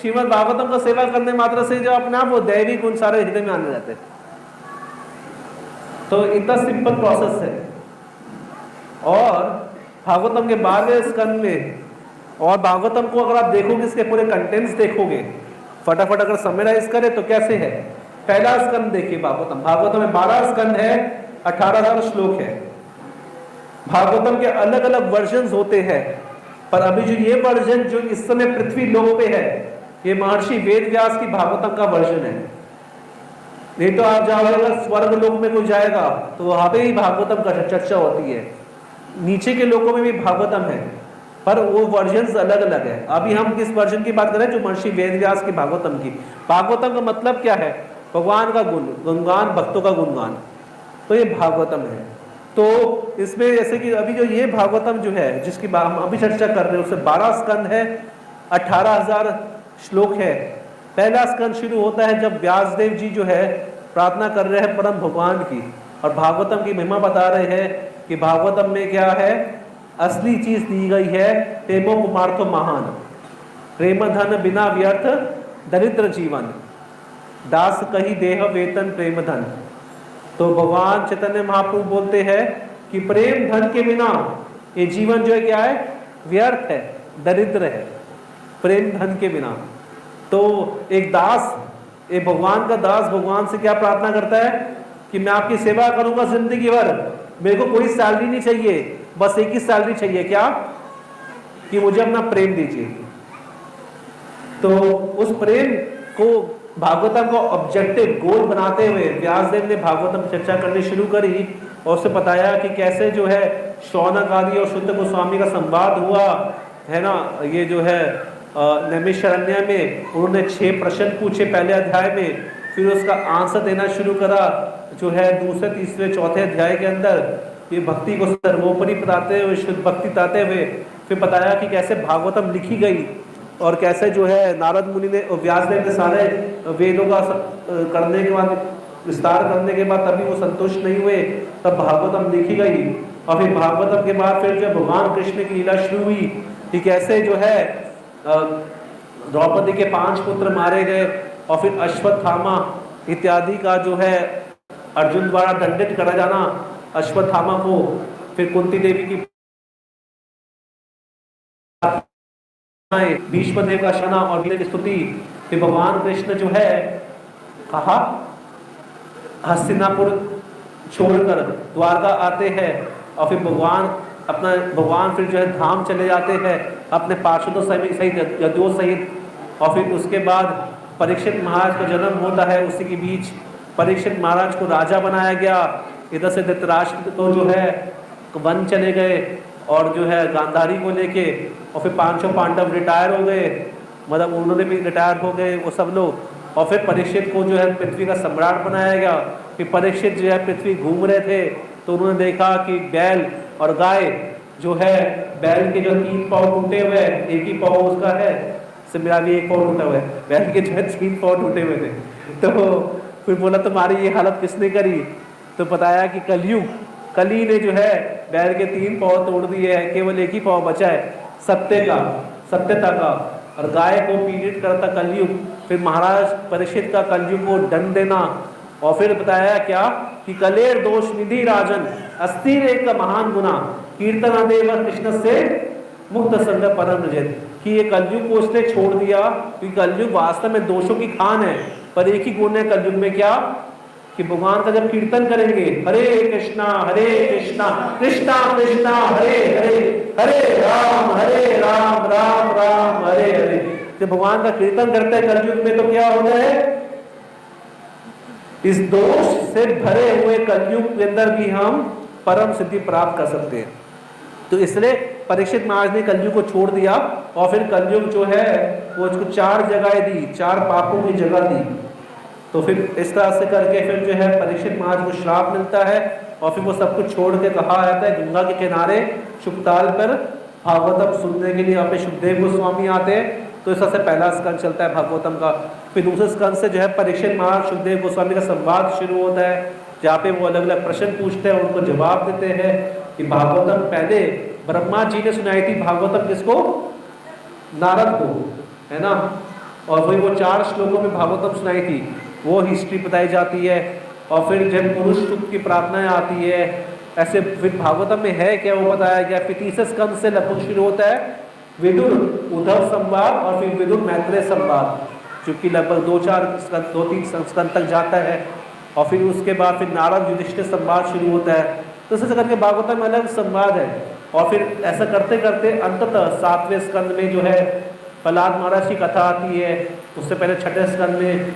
श्रीमद् भागवतम का सेवा करने मात्र से जो अपना वो दैवी गुण सारे हृदय में आने जाते हैं। तो इतना सिंपल प्रोसेस है। और भागवतम के 12वें स्कंद में, और भागवतम को अगर आप देखोगे, इसके पूरे कंटेंट्स देखोगे, फटाफट अगर समराइज करें तो कैसे है? पहला स्कंद देखिए भागवतम में 12 स्कंद है, 18,000 श्लोक है। भागवतम के अलग अलग वर्जन होते हैं, पर अभी जो ये वर्जन जो इस समय पृथ्वी लोक पे है, ये महर्षि वेद व्यास की भागवतम का वर्जन है। नहीं तो आप जाओगे स्वर्ग लोक में कोई जाएगा तो वहां पे ही भागवतम का चर्चा होती है, नीचे के लोकों में भी भागवतम है, पर वो वर्जन अलग अलग है। अभी हम किस वर्जन की बात कर रहे हैं? जो महर्षि वेद व्यास की भागवतम की। भागवतम का मतलब क्या है? भगवान का गुणगान, भक्तों का गुणगान। तो ये भागवतम है। तो इसमें जैसे कि अभी जो ये भागवतम जो है जिसकी हम अभी चर्चा कर रहे हैं, उससे 12 स्कंद है, 18,000 श्लोक है। पहला स्कंद शुरू होता है जब व्यासदेव जी जो है प्रार्थना कर रहे हैं परम भगवान की, और भागवतम की महिमा बता रहे हैं कि भागवतम में क्या है, असली चीज दी गई है, प्रेमो कुमार्थो महान, प्रेम धन बिना व्यर्थ दरिद्र जीवन, दास कही देह वेतन प्रेम धन। तो भगवान चैतन्य महाप्रभु बोलते हैं कि प्रेम धन के बिना ये जीवन जो है क्या है, व्यर्थ है, दरिद्र है, प्रेम धन के बिना। तो एक दास, एक भगवान का दास भगवान से क्या प्रार्थना करता है कि मैं आपकी सेवा करूंगा जिंदगी भर, मेरे को कोई सैलरी नहीं चाहिए, बस एक ही सैलरी चाहिए, क्या? कि मुझे अपना प्रेम दीजिए। तो उस प्रेम को भागवतम को ऑब्जेक्टिव गोल बनाते हुए व्यासदेव ने भागवतम चर्चा करनी शुरू करी, और उसे बताया कि कैसे जो है शौनक आदि और शुद्ध गोस्वामी का संवाद हुआ है ना, ये जो है नैमिषारण्य में उन्होंने 6 प्रश्न पूछे पहले अध्याय में, फिर उसका आंसर देना शुरू करा जो है दूसरे, तीसरे, चौथे अध्याय के अंदर, ये भक्ति को सर्वोपरि बताते हुए, शुद्ध भक्ति बताते हुए फिर बताया कि कैसे भागवतम लिखी गई और कैसे जो है नारद मुनि ने, व्यासदेव ने सारे वेदों का करने के बाद, विस्तार करने के बाद तभी वो संतुष्ट नहीं हुए, तब भागवतम लिखी गई। और फिर भागवतम के बाद फिर जब भगवान कृष्ण की लीला शुरू हुई कि कैसे जो है द्रौपदी के 5 पुत्र मारे गए और फिर अश्वत्थामा इत्यादि का जो है अर्जुन द्वारा दंडित करा जाना अश्वत्थामा को, फिर कुंती देवी की भीष्म देव का शना और वीर की स्तुति, फिर भगवान कृष्ण जो है कहा हस्तिनापुर छोड़कर द्वारका आते हैं और फिर भगवान फिर जो है धाम चले जाते हैं अपने पार्षदों सहित, यदुओं सहित। और फिर उसके बाद परीक्षित महाराज का जन्म होता है, उसी के बीच परीक्षित महाराज को राजा बनाया गया। इधर से धृतराष्ट्र तो जो है वन चले गए और जो है गांधारी को लेके, और फिर 5 पांडव रिटायर हो गए, मतलब उन्होंने भी रिटायर हो गए वो सब लोग। और फिर परीक्षित को जो है पृथ्वी का सम्राट बनाया गया। फिर परीक्षित जो है पृथ्वी घूम रहे थे तो उन्होंने देखा कि बैल और गाय जो है, बैल के जो 3 पाँव टूटे हुए, एक ही पाँव उसका है, से मेरा भी 1 पाँव टूटा हुआ है, बैल के जो है 3 पाँव टूटे हुए थे। तो फिर बोला तुम्हारी ये हालत किसने करी? तो बताया कि कली ने जो है बैल के 3 पाँव तोड़ दिए हैं, केवल एक ही पाँव बचा है सत्यता का, और गाय को पीड़ित करता कलयुग। फिर महाराज परीक्षित का कलयुग को दंड देना, और फिर बताया क्या कि कलेर दोष निधि राजन अस्थिर एक महान गुना कीर्तना देव कृष्ण से मुक्त संग परम रजत, कि ये कलयुग को उसने छोड़ दिया क्योंकि कलयुग वास्तव में दोषों की खान है। पर एक ही गुण है कलयुग में, क्या कि भगवान का जब कीर्तन करेंगे हरे कृष्णा कृष्णा कृष्णा हरे हरे, हरे राम राम राम हरे हरे, जब भगवान का कीर्तन करते हैं कलयुग में तो क्या होता है, इस दोष से भरे हुए कलयुग के अंदर भी हम परम सिद्धि प्राप्त कर सकते हैं। तो इसलिए परीक्षित महाराज ने कलयुग को छोड़ दिया और फिर कलयुग जो है वो उसको 4 जगह दी, 4 पापों की जगह दी। तो फिर इस तरह से करके फिर जो है परीक्षित महाराज को श्राप मिलता है और फिर वो सब कुछ छोड़ के कहा जाता है गंगा के किनारे शुकताल पर भागवतम सुनने के लिए। यहाँ पे सुखदेव गोस्वामी आते हैं, तो इस तरह से पहला स्कंद चलता है भागवतम का। फिर दूसरे स्कंद से जो है परीक्षित महाराज सुखदेव गोस्वामी का संवाद शुरू होता है, जहाँ पे वो अलग अलग प्रश्न पूछते हैं, उनको जवाब देते हैं कि भागवतम पहले ब्रह्मा जी ने सुनाई थी, भागवतम किसको? नारद को, है ना। और वही वो 4 श्लोकों में भागवतम सुनाई थी, वो हिस्ट्री बताई जाती है। और फिर जब पुरुष सुख की प्रार्थनाएं आती है, ऐसे फिर भागवतम में है क्या वो बताया गया। फिर तीसरे स्कंद से लगभग शुरू होता है विदुर उद्धव संवाद और फिर विदुर मैत्रेय संवाद, जो कि लगभग 2-3 स्कंद तक जाता है। और फिर उसके बाद फिर नारद युधिष्ठिर संवाद शुरू होता है। तो इस करके भागवतम में अलग संवाद है। और फिर ऐसा करते करते अंततः 7वें स्कंद में जो है प्रहलाद महाराज की कथा आती है। उससे पहले 6ठे स्कंद में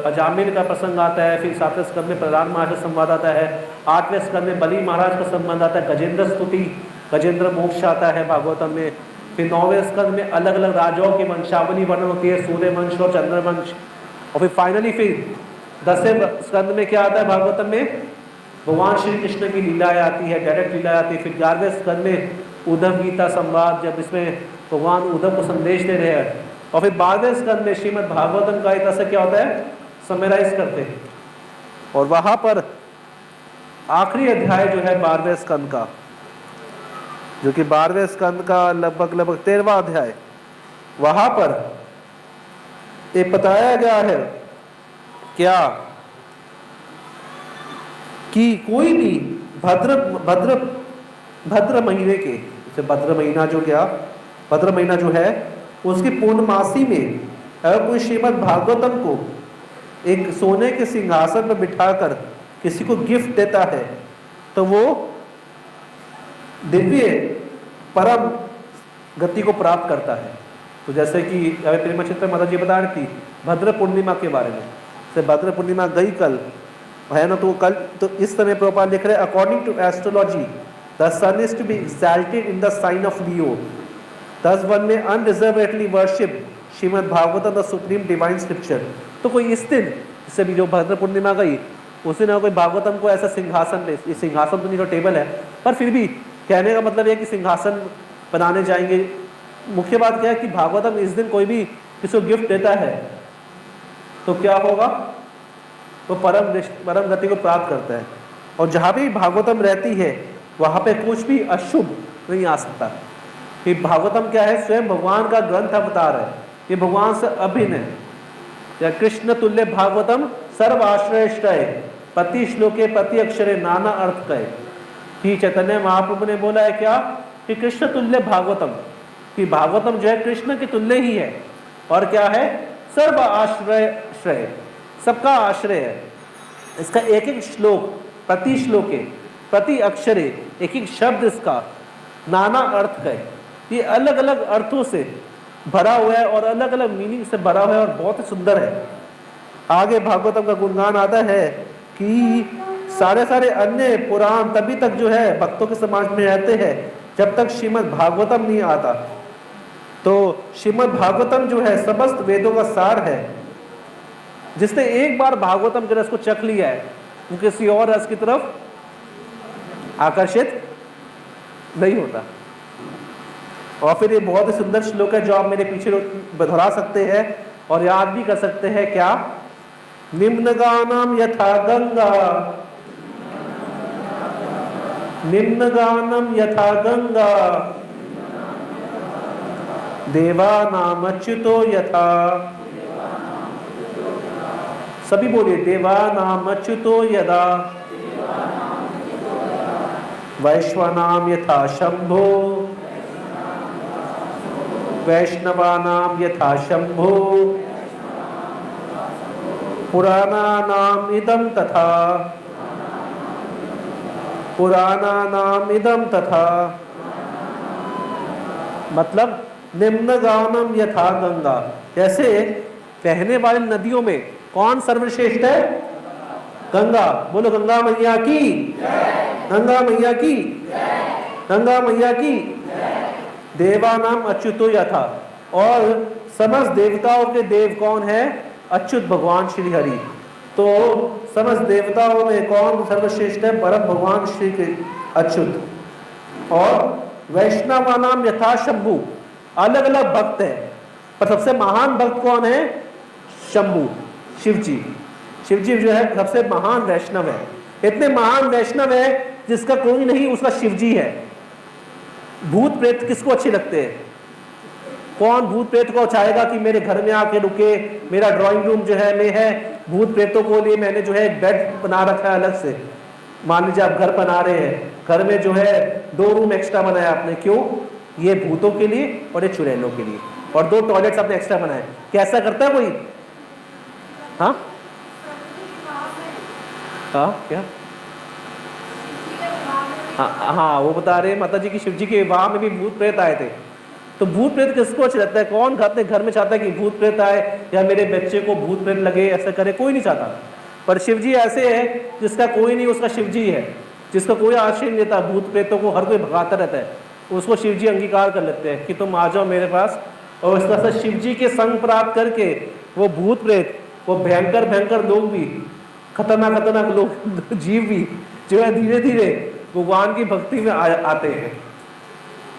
अजामिल का प्रसंग आता है। फिर 7वें स्कंद में प्रहलाद महाराज का संवाद आता है। 8वें स्कंद में बलि महाराज का संबंध आता है, गजेंद्र स्तुति, गजेंद्र मोक्ष आता है भागवतम में। फिर 9वें स्कंद में अलग अलग राजाओं की वंशावली वर्णन होती है, सूर्य वंश और चंद्र वंश। और फिर फाइनली फिर 10वें स्कंद में क्या आता है भागवतम में, भगवान श्री कृष्ण की लीलाएं आती है, डायरेक्ट लीलाएं आती है। फिर 11वें स्कंद में उद्धव गीता संवाद, जब इसमें भगवान उद्धव को संदेश दे रहे हैं। और फिर 12वें स्कंद में श्रीमद् भागवतम का इतना से क्या होता है, समराइज करते हैं। और वहां पर आखिरी अध्याय जो है 12वें स्कंद का, जो कि 12वें स्कंद का लगभग 13वां अध्याय, वहां पर ये बताया गया है क्या कि कोई भी भद्र महीने के, जैसे भद्र महीना जो है उसकी पूर्णमासी में अगर कोई श्रीमद् भागवतम को एक सोने के सिंहासन पर बिठाकर किसी को गिफ्ट देता है तो वो दिव्य परम गति को प्राप्त करता है। तो जैसे कि प्रेमाचित्र माता जी बता रही थी भद्र पूर्णिमा के बारे में, से भद्र पूर्णिमा गई कल है ना, तो कल तो इस समय प्रभुपाद लिख रहे हैं according to astrology the sun is to be exalted in the sign of Leo, Thus one may unreservedly worship Srimad Bhagavatam the supreme divine scripture. तो कोई इस दिन, जैसे भी जो भद्र पूर्णिमा गई उस दिन कोई भागवतम को ऐसा सिंहासन पे, ये सिंहासन तो नहीं, जो टेबल है, पर फिर भी कहने का मतलब है कि सिंहासन बनाने जाएंगे। मुख्य बात क्या है कि भागवतम इस दिन कोई भी किसी को गिफ्ट देता है तो क्या होगा, वो परम गति को प्राप्त करता है। और जहाँ भी भागवतम रहती है वहाँ पे कुछ भी अशुभ नहीं आ सकता। कि भागवतम क्या है, स्वयं भगवान का ग्रंथ अवतार है, ये भगवान से अभिन्न है। या कृष्ण तुल्य भागवतम सर्व आश्रय पति श्लोके पति अक्षरे नाना अर्थ कहे। कि चैतन्य महाप्रभु ने बोला है क्या, कि कृष्ण तुल्य भागवतम, कि भागवतम जो है कृष्ण के तुल्य ही है, और क्या है, सर्व आश्रय, सबका आश्रय है। इसका एक एक श्लोक, प्रति श्लोके प्रति अक्षरे, एक एक शब्द इसका नाना अर्थ का है, ये अलग अलग अर्थों से भरा हुआ है और अलग अलग मीनिंग से भरा हुआ है और बहुत ही सुंदर है। आगे भागवतम का गुणगान आता है कि सारे अन्य पुराण तभी तक जो है भक्तों के समाज में रहते हैं जब तक श्रीमद् भागवतम नहीं आता। तो श्रीमद् भागवतम जो है समस्त वेदों का सार है। जिसने एक बार भागवतम के रस को चख लिया है वो किसी और रस की तरफ आकर्षित नहीं होता। और फिर ये बहुत ही सुंदर श्लोक है जो आप मेरे पीछे दोहरा सकते हैं और याद भी कर सकते हैं। क्या, निम्न गानम यथा गंगा, निम्न गानम यथा गंगा, देवानाम अच्युतो यथा, सभी बोलिए, देवानाम अच्युतो यदा, वैश्वानाम यथा शंभो, वैष्णवानाम यथा शंभो, पुराणानाम इदं तथा, पुराणानाम इदं तथा। मतलब निम्न गानम यथा गंगा, जैसे बहने वाली नदियों में कौन सर्वश्रेष्ठ है, गंगा। बोलो गंगा मैया की, गंगा मैया की, गंगा मैया की। देवानाम अच्युतो यथा, और समस्त देवताओं के देव कौन है, अच्युत भगवान श्री हरि। तो समस्त देवताओं में कौन सर्वश्रेष्ठ है, परम भगवान श्री अच्युत। और वैष्णवानाम यथा शंभु, अलग अलग भक्त है पर सबसे महान भक्त कौन है, शंभु, शिवजी। शिवजी जो है सबसे महान वैष्णव है। इतने महान वैष्णव है जिसका कोई नहीं, उसका शिवजी है। भूत प्रेत किसको अच्छे लगते हैं, कौन भूत प्रेत को चाहेगा कि मेरे घर में आके रुके, मेरा ड्राइंग रूम जो है में है, भूत प्रेतों को लिए मैंने जो है एक बेड बना रखा है अलग से। मान लीजिए आप घर बना रहे हैं, घर में जो है 2 रूम एक्स्ट्रा बनाया आपने, क्यों, ये भूतों के लिए और ये चुड़ैलों के लिए, और 2 टॉयलेट्स आपने एक्स्ट्रा बनाए। कैसा करता है कोई, हाँ क्या, हाँ वो बता रहे माता जी की शिव जी के विवाह में भी भूत प्रेत आए थे। तो भूत प्रेत किसको अच्छा लगता है, कौन अपने घर में चाहता है कि भूत प्रेत आए या मेरे बच्चे को भूत प्रेत लगे, ऐसा करे, कोई नहीं चाहता। पर शिव जी ऐसे है जिसका कोई नहीं, उसका शिव जी है, जिसका कोई आश्रय नहीं देता, भूत प्रेतों को हर कोई भगाता रहता है, उसको शिव जी अंगीकार कर लेते हैं कि तुम आ जाओ मेरे पास। और इस तरह से शिव जी के संग प्राप्त करके वो भूत प्रेत, वो भयंकर लोग भी, खतरनाक लोग, जीव भी जो है धीरे धीरे भगवान की भक्ति में आते हैं।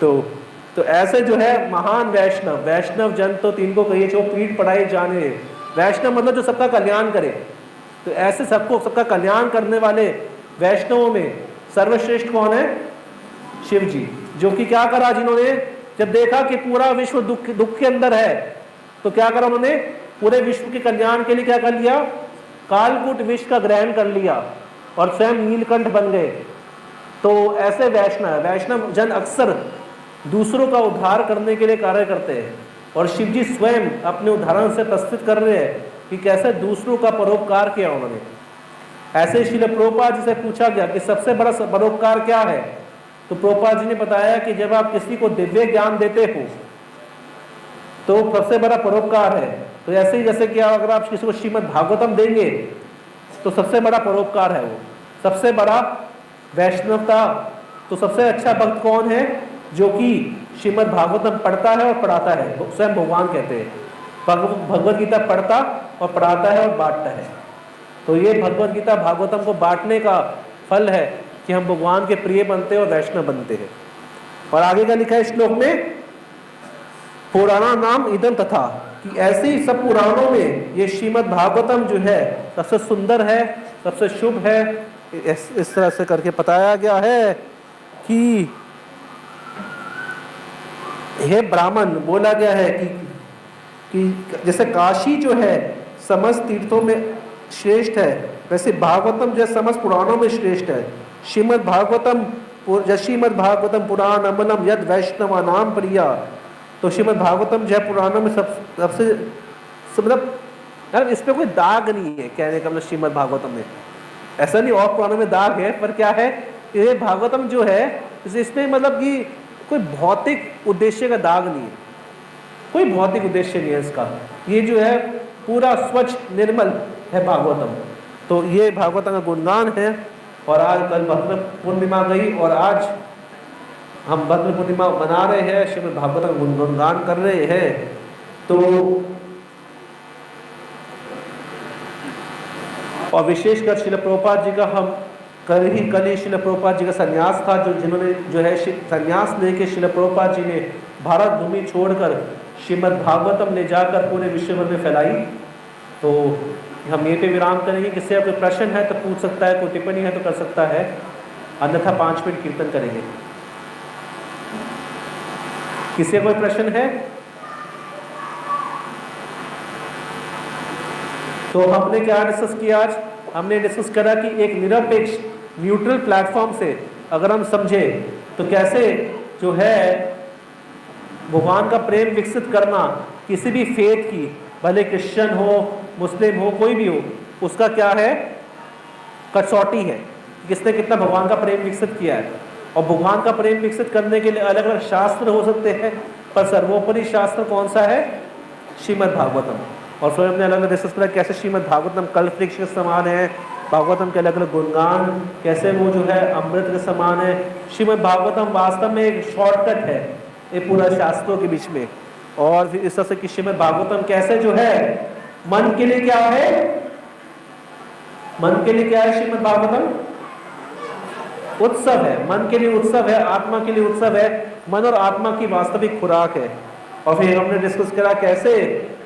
तो ऐसे जो है महान वैष्णव जन तो 3 को कहिए जो पीठ पढ़ाई जाने। वैष्णव मतलब जो सबका कल्याण करे। तो ऐसे सबका कल्याण करने वाले वैष्णवों में सर्वश्रेष्ठ कौन है, शिव जी। जो कि क्या करा, जिन्होंने जब देखा कि पूरा विश्व दुख के अंदर है तो क्या करा उन्होंने, पूरे विश्व के कल्याण के लिए क्या कर लिया, कालकूट विष का ग्रहण कर लिया और स्वयं नीलकंठ बन गए। तो ऐसे वैष्णव जन अक्सर दूसरों का उद्धार करने के लिए कार्य करते हैं, और शिव जी स्वयं अपने उदाहरण से प्रस्तुत कर रहे हैं कि कैसे दूसरों का परोपकार किया उन्होंने। ऐसे श्रील प्रभुपाद जी से पूछा गया कि सबसे बड़ा परोपकार क्या है, तो प्रभुपाद जी ने बताया कि जब आप किसी को दिव्य ज्ञान देते हो तो सबसे बड़ा परोपकार है। तो ऐसे ही जैसे कि अगर आप किसी को श्रीमद् भागवतम देंगे तो सबसे बड़ा परोपकार है, वो सबसे बड़ा वैष्णवता। तो सबसे अच्छा भक्त कौन है, जो कि श्रीमद् भागवतम पढ़ता है और पढ़ाता है, स्वयं भगवान कहते हैं भगवत गीता पढ़ता और पढ़ाता है और बांटता है। तो ये भगवत गीता भागवतम को बांटने का फल है कि हम भगवान के प्रिय बनते हैं और वैष्णव बनते हैं। और आगे का लिखा है श्लोक में, पुराना नाम इदम तथा, कि ऐसे ही सब पुराणों में ये श्रीमद् भागवतम जो है सबसे सुंदर है, सबसे शुभ है। इस तरह से करके बताया गया है कि हे ब्राह्मण, बोला गया है कि जैसे काशी जो है समस्त तीर्थों में श्रेष्ठ है, वैसे भागवतम जो है समस्त पुराणों में श्रेष्ठ है। श्रीमद् भागवतम पुराण अमलम यद वैष्णव नाम प्रिया। तो श्रीमद् भागवतम जो है पुराणों में सबसे मतलब इस पे कोई दाग नहीं है कहने का मतलब श्रीमद् भागवतम में, ऐसा नहीं और पुराणों में दाग है, पर क्या है ये भागवतम जो है इसमें मतलब कि कोई भौतिक उद्देश्य का दाग नहीं है, कोई भौतिक उद्देश्य नहीं है इसका। ये जो है पूरा स्वच्छ निर्मल है भागवतम। तो ये भागवतम का गुणगान है। और आज कल भद्र पूर्णिमा गई और आज हम भद्र पूर्णिमा मना रहे हैं, श्रीमद् भागवतम का गुणगान कर रहे हैं। तो और विशेषकर श्रील प्रभुपाद जी का हम कल ही श्रील प्रभुपाद जी का संन्यास था, जिन्होंने जो है संन्यास लेके श्रील प्रभुपाद जी ने भारत भूमि छोड़कर श्रीमद् भागवतम ले जाकर पूरे विश्व भर में फैलाई। तो हम यहीं पे विराम करेंगे। किसी का कोई प्रश्न है तो पूछ सकता है, कोई टिप्पणी है तो कर सकता है, अन्यथा 5 मिनट कीर्तन करेंगे। किसी का कोई प्रश्न है? तो हमने क्या डिस्कस किया आज? हमने डिस्कस करा कि एक निरपेक्ष न्यूट्रल प्लेटफॉर्म से अगर हम समझे तो कैसे जो है भगवान का प्रेम विकसित करना किसी भी फेथ की, भले क्रिश्चियन हो, मुस्लिम हो, कोई भी हो, उसका क्या है कसौटी है, किसने कितना भगवान का प्रेम विकसित किया है। और भगवान का प्रेम विकसित करने के लिए अलग अलग शास्त्र हो सकते हैं, पर सर्वोपरि शास्त्र कौन सा है? श्रीमद् भागवतम। और फिर हमने अलग अलग डिस्कस किया कैसे श्रीमद् भागवतम कल्प वृक्ष के समान है, भागवतम के अलग अलग गुणगान कैसे वो जो है अमृत के समान है। श्रीमद् भागवतम वास्तव में एक शॉर्टकट है ये पूरा शास्त्रों के बीच में। और फिर इस तरह से कि श्रीमद् भागवतम कैसे जो है मन के लिए क्या है, मन के लिए क्या है? श्रीमद् भागवतम उत्सव है, मन के लिए उत्सव है, आत्मा के लिए उत्सव है, मन और आत्मा की वास्तविक खुराक है। और फिर हमने डिस्कस करा कैसे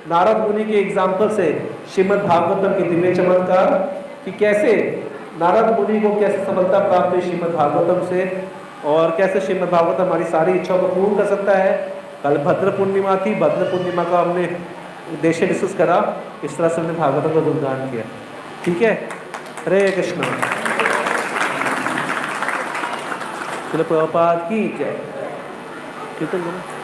नारद मुनि के एग्जाम्पल से श्रीमद् भागवतम के दिव्य चमत्कार, कि कैसे नारद मुनि को कैसे सफलता प्राप्त हुई श्रीमद् भागवतम से, और कैसे श्रीमद् भागवतम हमारी सारी इच्छाओं को पूर्ण कर सकता है। कल भद्र पूर्णिमा थी, भद्र पूर्णिमा का हमने उद्देश्य डिस्कस करा, इस तरह से हमने भागवतम का गुणगान किया। ठीक है, हरे कृष्ण। श्रील प्रभुपाद की जय। कीर्तन करो।